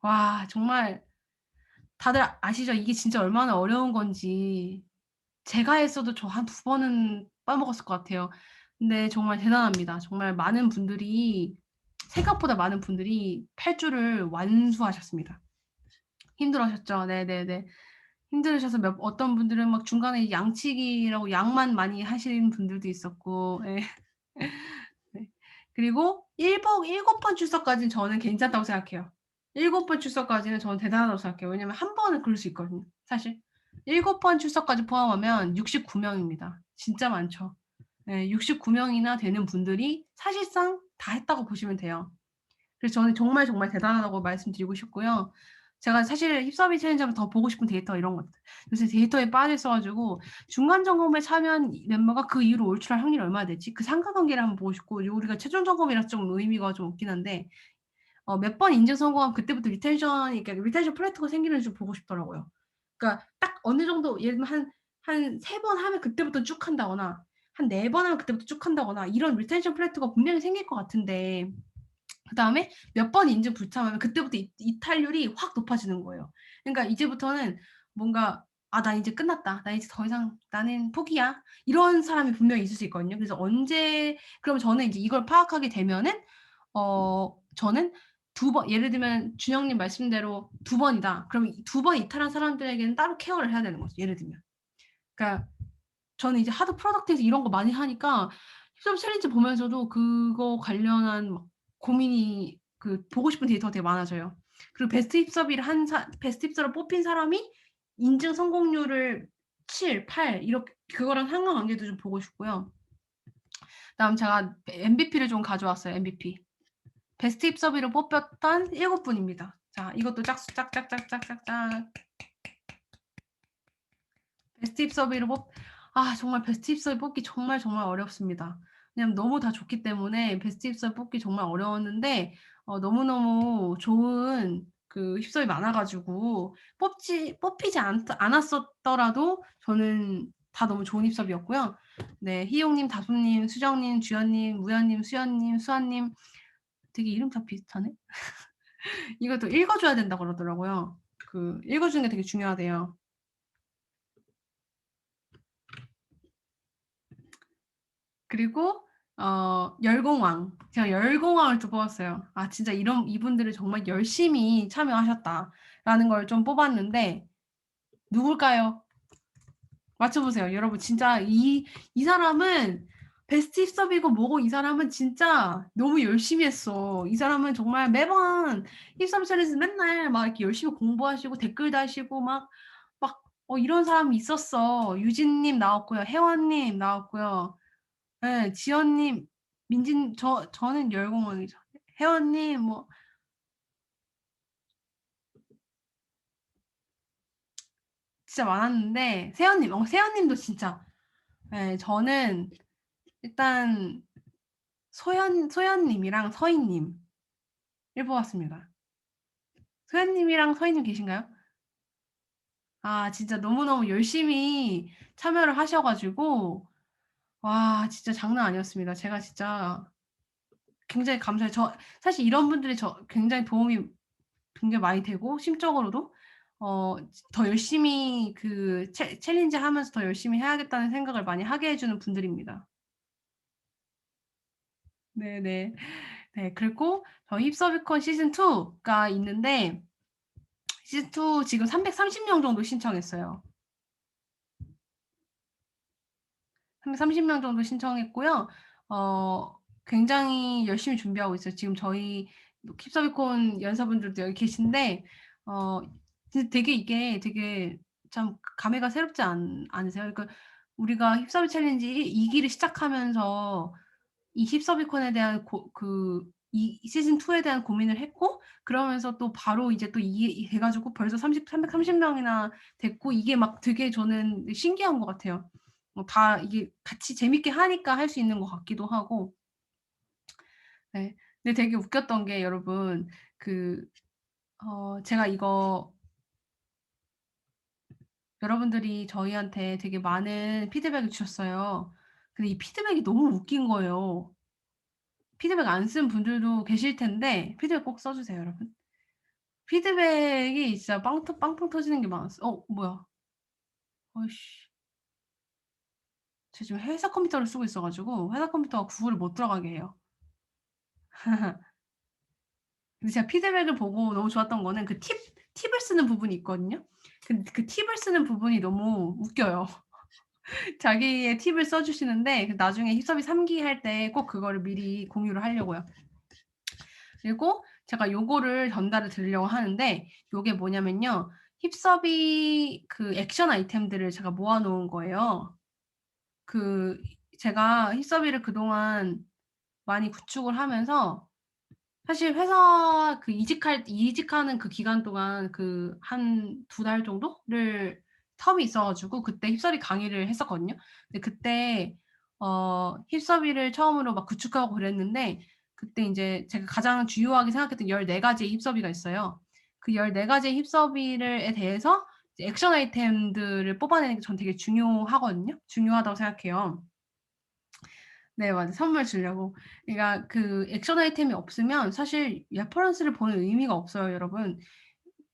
와 정말 다들 아시죠? 이게 진짜 얼마나 어려운 건지. 제가 했어도 저 한 2번은 빠먹었을 것 같아요. 근데 정말 대단합니다. 정말 많은 분들이 생각보다 많은 분들이 8주를 완수하셨습니다. 힘들어하셨죠? 네네네. 힘들으셔서 어떤 분들은 막 중간에 양치기라고 양만 많이 하시는 분들도 있었고 예. 네. 그리고 7번 출석까지는 저는 괜찮다고 생각해요. 7번 출석까지는 저는 대단하다고 생각해요. 왜냐면 한 번은 그럴 수 있거든요 사실. 7번 출석까지 포함하면 69명입니다. 진짜 많죠. 네, 69명이나 되는 분들이 사실상 다 했다고 보시면 돼요. 그래서 저는 정말 정말 대단하다고 말씀드리고 싶고요. 제가 사실 힙서비 챌린지하면 더 보고 싶은 데이터 이런 것들. 요새 데이터에 빠져 있어가지고 중간 점검에 참여한 멤버가 그 이후로 올출할 확률이 얼마나 되지? 그 상관관계를 한번 보고 싶고, 우리가 최종 점검이라 좀 의미가 좀 없긴 한데 몇 번 인증 성공하면 그때부터 리텐션이, 그러니까 리텐션 플래트가 생기는지 좀 보고 싶더라고요. 그러니까 딱 어느 정도 예를 들면 한 3번 하면 그때부터 쭉 한다거나 한 4번 하면 그때부터 쭉 한다거나 이런 리텐션 플래트가 분명히 생길 것 같은데, 그다음에 몇 번 인증 불참하면 그때부터 이탈률이 확 높아지는 거예요. 그러니까 이제부터는 뭔가 '아 나 이제 끝났다. 나 이제 더 이상 나는 포기야.' 이런 사람이 분명히 있을 수 있거든요. 그래서 언제 그럼 저는 이제 이걸 파악하게 되면은 저는 2번, 예를 들면 준영님 말씀대로 2번이다. 그럼 2번 이탈한 사람들에게는 따로 케어를 해야 되는 거죠, 예를 들면. 그러니까 저는 이제 하도 프로덕트에서 이런 거 많이 하니까 힙섭 챌린지 보면서도 그거 관련한 막 고민이, 보고 싶은 데이터가 되게 많아져요. 그리고 베스트 힙서로 뽑힌 사람이 인증 성공률을 7, 8 이렇게 그거랑 상관관계도 좀 보고 싶고요. 그다음 제가 MVP를 좀 가져왔어요. MVP. 베스트 힙서비로 뽑혔던 7분입니다. 자, 이것도 짝짝짝짝짝짝짝. 베스트 힙서비로 정말 베스트 힙서비 뽑기 정말 정말 어렵습니다. 왜냐면 너무 다 좋기 때문에 베스트 힙서비 뽑기 정말 어려웠는데 너무너무 좋은 그 힙서비 많아가지고 뽑히지 않았었더라도 저는 다 너무 좋은 힙서비였고요. 네, 희용님, 다솜님, 수정님, 주연님, 무연님, 수연님, 수아님, 되게 이름 다 비슷하네. 이것도 읽어줘야 된다 그러더라고요. 읽어주는 게 되게 중요하대요. 그리고 열공왕. 제가 열공왕을 또 뽑았어요. 아 진짜 이분들은 정말 열심히 참여하셨다라는 걸 좀 뽑았는데 누굴까요? 맞춰보세요. 여러분 진짜 이 사람은 베스트 힙섭이고 뭐고, 이 사람은 진짜 너무 열심히 했어. 이 사람은 정말 매번 힙섭 챌린지 맨날 막 이렇게 열심히 공부하시고 댓글 다시고 막 이런 사람이 있었어. 유진님 나왔고요. 혜원님 나왔고요. 네, 지연님, 저는 열공왕이죠. 혜원님, 진짜 많았는데, 세연님도 진짜. 네, 저는 일단, 소연님이랑 서희님, 뽑았습니다. 소연님이랑 서희님 계신가요? 아, 진짜 너무너무 열심히 참여를 하셔가지고, 와, 진짜 장난 아니었습니다. 제가 진짜 굉장히 감사해요. 사실 이런 분들이 굉장히 도움이 굉장히 많이 되고, 심적으로도 더 열심히 챌린지 하면서 더 열심히 해야겠다는 생각을 많이 하게 해주는 분들입니다. 네네. 네, 그리고 저희 힙서비콘 시즌2가 있는데, 시즌2 지금 330명 정도 신청했어요. 330명 정도 신청했고요. 굉장히 열심히 준비하고 있어요. 지금 저희 힙서비콘 연사분들도 여기 계신데, 되게 이게 되게 참 감회가 새롭지 않으세요? 그러니까 우리가 힙서비 챌린지 2기를 시작하면서 이 힙서비콘에 대한 이 시즌2에 대한 고민을 했고, 그러면서 또 바로 이제 또 이게 돼가지고 벌써 330명이나 됐고, 이게 막 되게 저는 신기한 것 같아요. 다 이게 같이 재밌게 하니까 할 수 있는 것 같기도 하고. 네. 근데 되게 웃겼던 게 여러분, 제가 이거 여러분들이 저희한테 되게 많은 피드백을 주셨어요. 근데 이 피드백이 너무 웃긴 거예요. 피드백 안 쓴 분들도 계실 텐데 피드백 꼭 써 주세요, 여러분. 피드백이 진짜 빵 터지는 게 많았어요. 뭐야. 어이씨. 제가 지금 회사 컴퓨터를 쓰고 있어 가지고 회사 컴퓨터가 구글을 못 들어가게 해요. 근데 제가 피드백을 보고 너무 좋았던 거는 팁을 쓰는 부분이 있거든요. 그 팁을 쓰는 부분이 너무 웃겨요. 자기의 팁을 써 주시는데 나중에 힙서비 3기 할 때 꼭 그거를 미리 공유를 하려고요. 그리고 제가 요거를 전달을 드리려고 하는데, 요게 뭐냐면요. 힙서비 그 액션 아이템들을 제가 모아 놓은 거예요. 그 제가 힙서비를 그동안 많이 구축을 하면서 사실 회사 그 이직하는 그 기간 동안 그 한 2달 정도를 텀이 있어 가지고 그때 힙서비 강의를 했었거든요. 근데 그때 힙서비를 처음으로 막 구축하고 그랬는데 그때 인제 제가 가장 주요하게 생각했던 14 가지의 힙서비가 있어요. 그 14 가지의 힙서비를 에 대해서 이제 액션 아이템들을 뽑아내는 게 저는 되게 중요하거든요. 중요하다고 생각해요. 네 맞아요. 선물 주려고. 그러니까 그 액션 아이템이 없으면 사실 레퍼런스를 보는 의미가 없어요 여러분.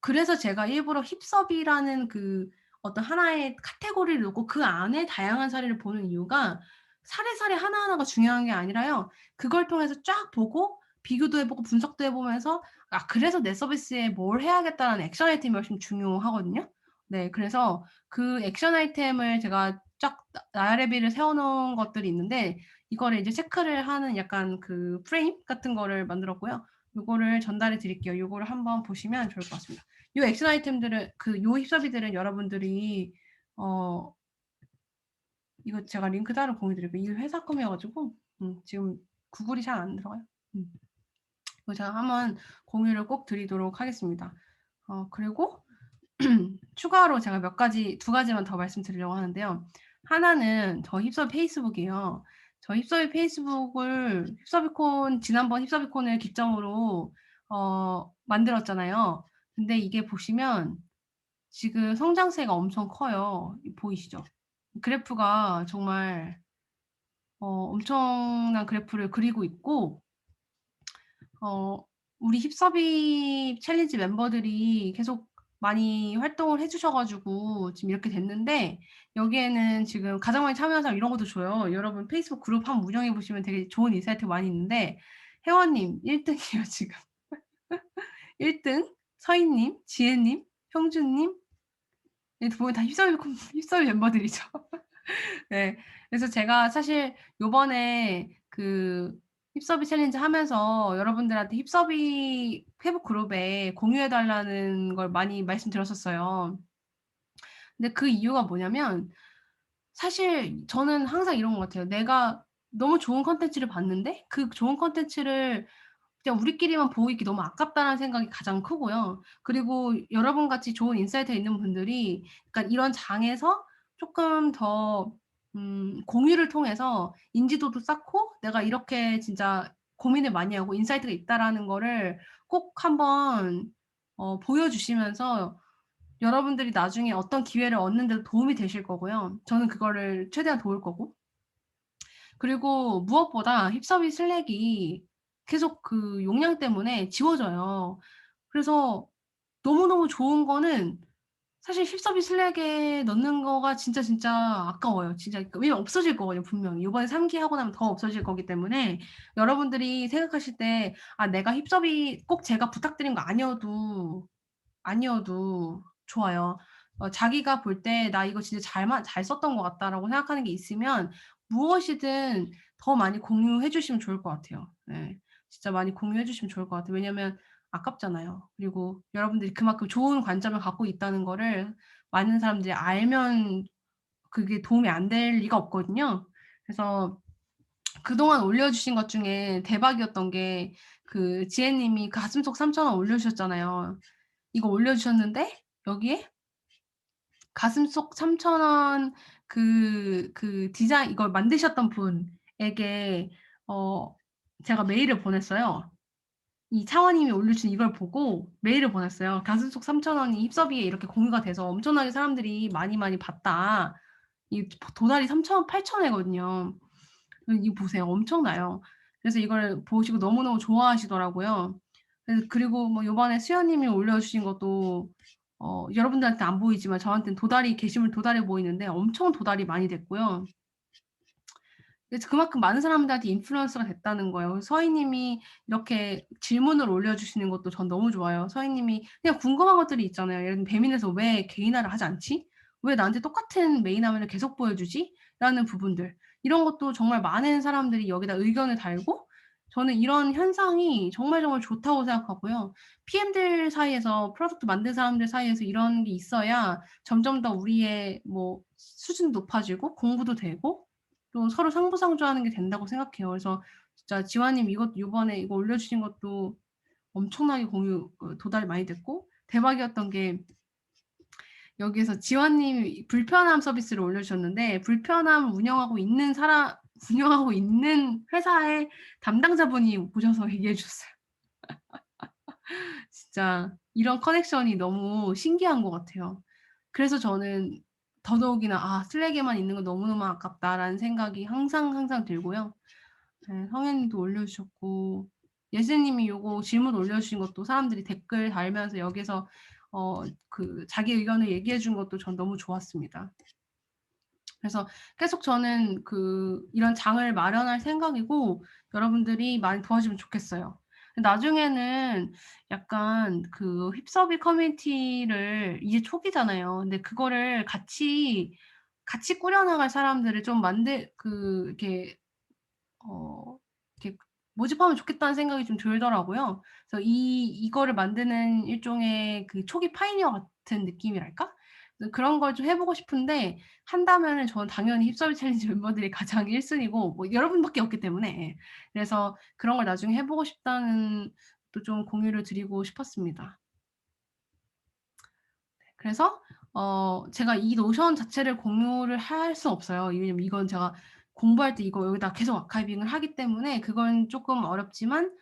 그래서 제가 일부러 힙서비라는 그 어떤 하나의 카테고리를 놓고 그 안에 다양한 사례를 보는 이유가 사례 하나하나가 중요한 게 아니라요. 그걸 통해서 쫙 보고 비교도 해 보고 분석도 해 보면서 '아 그래서 내 서비스에 뭘 해야겠다.'라는 액션 아이템이 훨씬 중요하거든요. 네 그래서 그 액션 아이템을 제가 쫙 나열레비를 세워 놓은 것들이 있는데 이거를 이제 체크를 하는 약간 그 프레임 같은 거를 만들었고요. 요거를 전달해 드릴게요. 요거를 한번 보시면 좋을 것 같습니다. 요 액션 아이템들은 그 요 힙서비들은 여러분들이 어 이거 제가 링크 따로 공유 드릴게요. 이게 회사 꿈이어 가지고 지금 구글이 잘 안 들어가요. 이거 제가 한번 공유를 꼭 드리도록 하겠습니다. 그리고 추가로 제가 몇 가지 2 가지만 더 말씀드리려고 하는데요. 하나는 저 힙서비 페이스북이에요. 저 힙서비 페이스북을 힙서비콘 지난번 힙서비콘을 기점으로 만들었잖아요. 근데 이게 보시면 지금 성장세가 엄청 커요. 보이시죠? 그래프가 정말 엄청난 그래프를 그리고 있고 어 우리 힙서비 챌린지 멤버들이 계속 많이 활동을 해 주셔 가지고 지금 이렇게 됐는데 여기에는 지금 가장 많이 참여한 사람 이런 것도 줘요. 여러분 페이스북 그룹 한번 운영해 보시면 되게 좋은 인사이트가 많이 있는데 혜원님 1 등이에요 지금. 1 등, 서인님, 지혜님, 형준님 여기 보면 다 힙서비 멤버들이죠. 네. 그래서 제가 사실 요번에 그 힙서비 챌린지 하면서 여러분들한테 힙서비 페북 그룹에 공유해 달라는 걸 많이 말씀드렸었어요. 근데 그 이유가 뭐냐면 사실 저는 항상 이런 것 같아요. 내가 너무 좋은 콘텐츠를 봤는데 그 좋은 콘텐츠를 그냥 우리끼리만 보고 있기 너무 아깝다는 생각이 가장 크고요. 그리고 여러분 같이 좋은 인사이트가 있는 분들이 그러니까 이런 장에서 쪼끔 더 공유를 통해서 인지도도 쌓고 '내가 이렇게 진짜 고민을 많이 하고 인사이트가 있다.'라는 거를 꼭 한번 보여주시면서 여러분들이 나중에 어떤 기회를 얻는 데도 도움이 되실 거고요. 저는 그거를 최대한 도울 거고. 그리고 무엇보다 힙서비 슬랙이 계속 그 용량 때문에 지워져요. 그래서 너무너무 좋은 거는 사실 힙서비 슬랙에 넣는 거가 진짜 아까워요. 진짜 왜냐면 없어질 거거든요 분명히. 요번에 3기 하고 나면 더 없어질 거기 때문에 여러분들이 생각하실 때 '아 내가 힙서비 꼭 제가 부탁드린 거 아니어도 좋아요. 자기가 볼 때 '나 이거 진짜 잘 썼던 것 같다.'라고 생각하는 게 있으면 무엇이든 더 많이 공유해 주시면 좋을 것 같아요. 예. 진짜 많이 공유해 주시면 좋을 것 같아요. 왜냐면 아깝잖아요. 그리고 여러분들이 그만큼 좋은 관점을 갖고 있다는 거를 많은 사람들이 알면 그게 도움이 안 될 리가 없거든요. 그래서 그동안 올려주신 것 중에 대박이었던 게 그 지혜 님이 가슴속 3,000원 올려주셨잖아요. 이거 올려주셨는데 여기에 가슴속 3,000원 그 디자인 이걸 만드셨던 분에게 어 제가 메일을 보냈어요. 이 차원님이 올려주신 이걸 보고 메일을 보냈어요. "가슴속 3,000원이 힙서비에 이렇게 공유가 돼서 엄청나게 사람들이 많이 봤다." 이 도달이 3,000원 8,000 원이거든요. 이거 보세요. 엄청나요. 그래서 이걸 보시고 너무너무 좋아하시더라고요. 그리고 뭐 요번에 수연님이 올려주신 것도 여러분들한테 안 보이지만 저한테는 게시물 도달해 보이는데 엄청 도달이 많이 됐고요. 그래서 그만큼 많은 사람들한테 인플루언서가 됐다는 거예요. 서희님이 이렇게 질문을 올려주시는 것도 전 너무 좋아요. 서희님이 그냥 궁금한 것들이 있잖아요. 예를 들면 배민에서 왜 개인화를 하지 않지? 왜 나한테 똑같은 메인 화면을 계속 보여주지? 라는 부분들. 이런 것도 정말 많은 사람들이 여기다 의견을 달고 저는 이런 현상이 정말 정말 좋다고 생각하고요. PM들 사이에서 프로덕트 만든 사람들 사이에서 이런 게 있어야 점점 더 우리의 뭐 수준도 높아지고 공부도 되고 또 서로 상부상조하는 게 된다고 생각해요. 그래서 진짜 지환님 이것 요번에 이거 올려주신 것도 엄청나게 공유 도달이 많이 됐고 대박이었던 게 여기에서 지환님이 불편함 서비스를 올려주셨는데 불편함 운영하고 있는 운영하고 있는 회사의 담당자분이 오셔서 얘기해 주셨어요. 진짜 이런 커넥션이 너무 신기한 것 같아요. 그래서 저는 더더욱이나 '아 슬랙에만 있는 건 너무너무 아깝다.'라는 생각이 항상 들고요. 네, 성현님도 올려주셨고 예슬님이 요거 질문 올려주신 것도 사람들이 댓글 달면서 여기서 그 자기 의견을 얘기해 준 것도 전 너무 좋았습니다. 그래서 계속 저는 이런 장을 마련할 생각이고 여러분들이 많이 도와주면 좋겠어요. 나중에는 약간 힙서비 커뮤니티를 이제 초기잖아요. 근데 그거를 같이 꾸려나갈 사람들을 좀 이렇게 이렇게 모집하면 좋겠다는 생각이 좀 들더라고요. 그래서 이거를 만드는 일종의 초기 파이니어 같은 느낌이랄까? 그런 걸 좀 해보고 싶은데 한다면은 저는 당연히 힙서비 챌린지 멤버들이 가장 1순위고 뭐 여러분밖에 없기 때문에 그래서 그런 걸 나중에 해보고 싶다는 또 좀 공유를 드리고 싶었습니다. 그래서 제가 이 노션 자체를 공유를 할 수 없어요. 왜냐면 이건 제가 공부할 때 이거 여기다 계속 아카이빙을 하기 때문에 그건 조금 어렵지만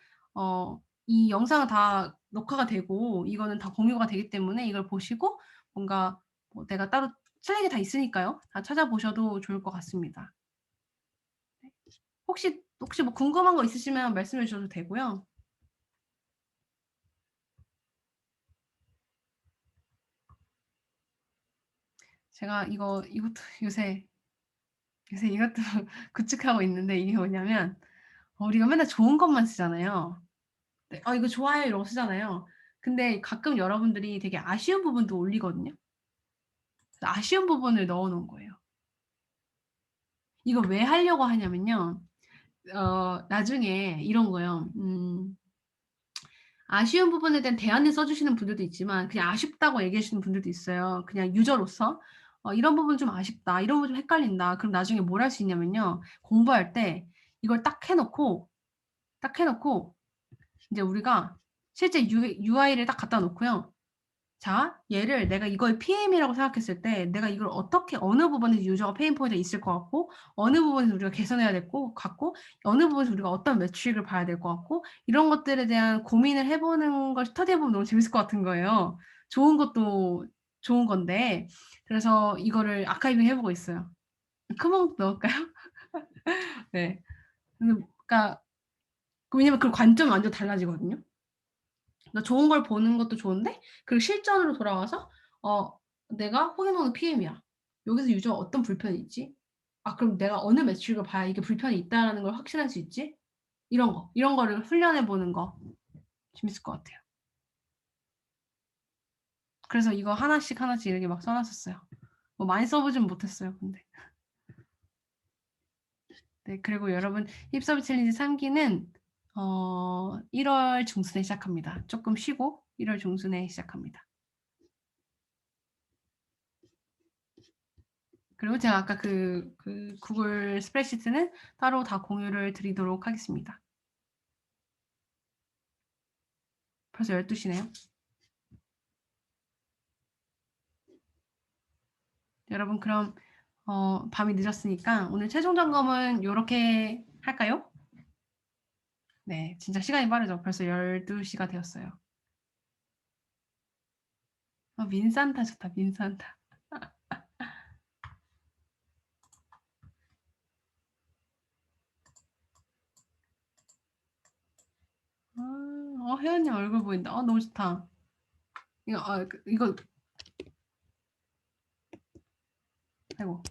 이 영상은 다 녹화가 되고 이거는 다 공유가 되기 때문에 이걸 보시고 뭔가 뭐 내가 따로 슬랙에 다 있으니까요. 다 찾아보셔도 좋을 것 같습니다. 혹시 뭐 궁금한 거 있으시면 말씀해 주셔도 되고요. 제가 이것도 요새 이것도 구축하고 있는데 이게 뭐냐면 우리가 맨날 좋은 것만 쓰잖아요. 네. 이거 좋아요 이러고 쓰잖아요. 근데 가끔 여러분들이 되게 아쉬운 부분도 올리거든요. 그래서 아쉬운 부분을 넣어 놓은 거예요. 이거 왜 하려고 하냐면요. 나중에 이런 거요. 아쉬운 부분에 대한 대안을 써 주시는 분들도 있지만 그냥 아쉽다고 얘기해 주시는 분들도 있어요. 그냥 유저로서. "이런 부분 좀 아쉽다. 이런 부분 좀 헷갈린다." 그럼 나중에 뭘 할 수 있냐면요. 공부할 때 이걸 딱 해 놓고 인제 우리가 실제 UI를 딱 갖다 놓고요. 자, 얘를 내가 이걸 PM이라고 생각했을 때 내가 이걸 어떻게 어느 부분에서 유저가 페인 포인트가 있을 것 같고 어느 부분에서 우리가 개선해야 될 것 같고 어느 부분에서 우리가 어떤 매트릭을 봐야 될 것 같고 이런 것들에 대한 고민을 해 보는 걸 스터디해 보면 너무 재밌을 것 같은 거예요. 좋은 것도 좋은 건데. 그래서 이거를 아카이빙 해 보고 있어요. 크몬 넣을까요? 네. 그러니까 왜냐면 그 관점이 완전 달라지거든요. 그러니까 좋은 걸 보는 것도 좋은데 그리고 실전으로 돌아와서 내가 호기노는 PM이야. 여기서 유저가 어떤 불편이 있지? 그럼 내가 어느 매트릭을 봐야 이게 불편이 있다라는 걸 확신할 수 있지? 이런 거를 훈련해 보는 거 재밌을 것 같아요. 그래서 이거 하나씩 이렇게 막 써 놨었어요. 뭐 많이 써 보진 못했어요, 근데. 네, 그리고 여러분 힙서비 챌린지 3기는 1월 중순에 시작합니다. 조금 쉬고 1월 중순에 시작합니다. 그리고 제가 아까 구글 스프레드시트는 따로 다 공유를 드리도록 하겠습니다. 벌써 12시네요. 여러분 그럼 밤이 늦었으니까 오늘 최종 점검은 요렇게 할까요? 네, 진짜 시간이 빠르죠. 벌써 12시가 되었어요. 민산타 좋다. 민산타. 혜연님 얼굴 보인다. 너무 좋다. 이거 아이고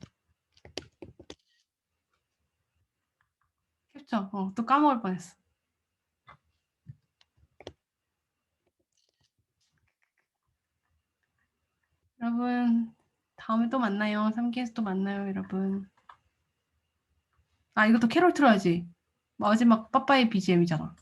캡처. 또 까먹을 뻔했어. 여러분 다음에 또 만나요. 3기에서 또 만나요, 여러분. 이것도 캐롤 틀어야지. 마지막 빠빠의 BGM이잖아.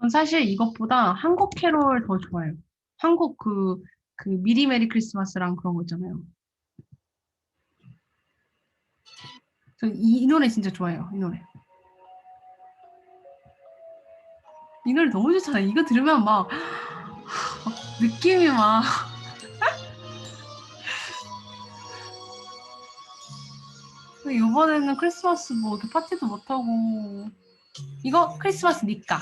전 사실 이것보다 한국 캐롤 더 좋아요. 한국 그 미리 메리 크리스마스랑 그런 거 있잖아요. 전 이 노래 진짜 좋아해요. 이 노래. 이 노래 너무 좋잖아요. 이거 들으면 막 느낌이 막 이번에는 크리스마스 뭐 이렇게 파티도 못하고 이거 크리스마스 니까.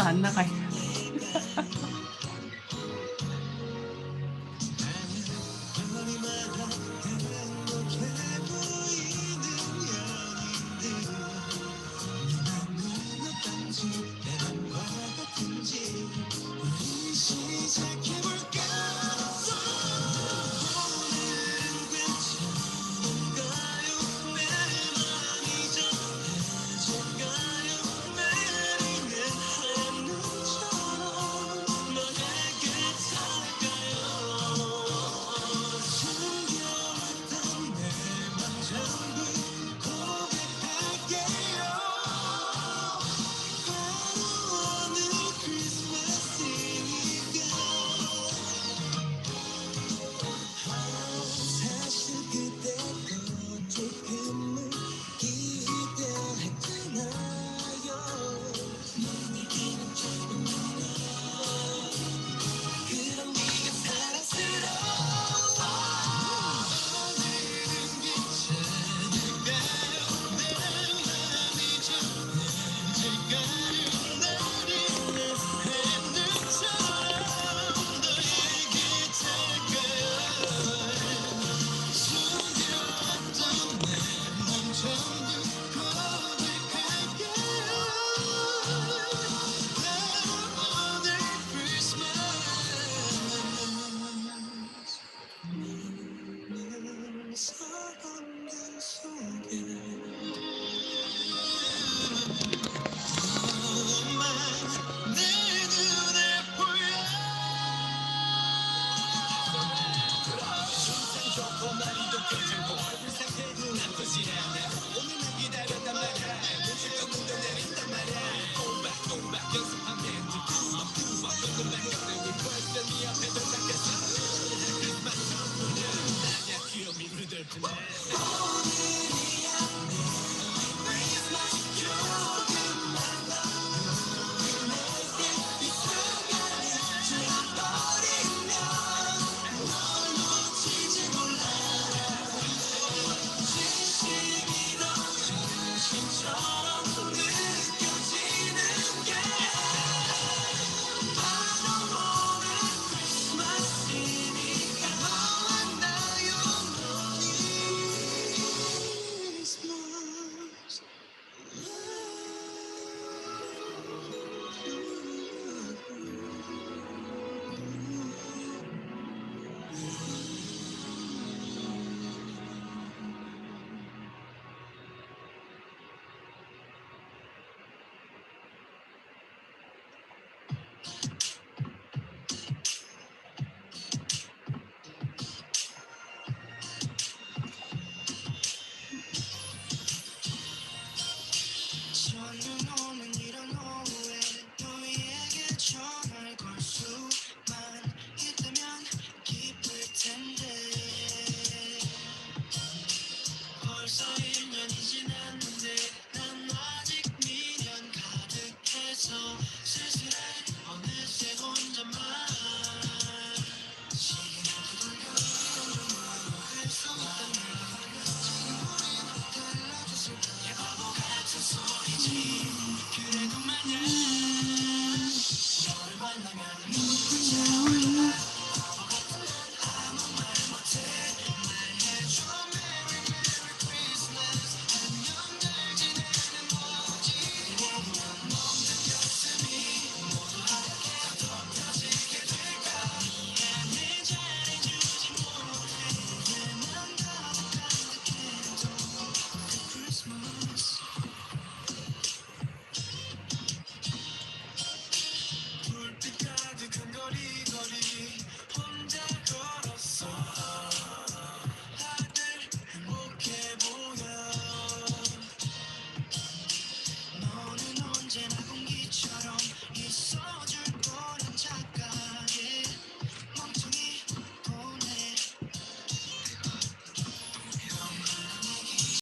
안 나가.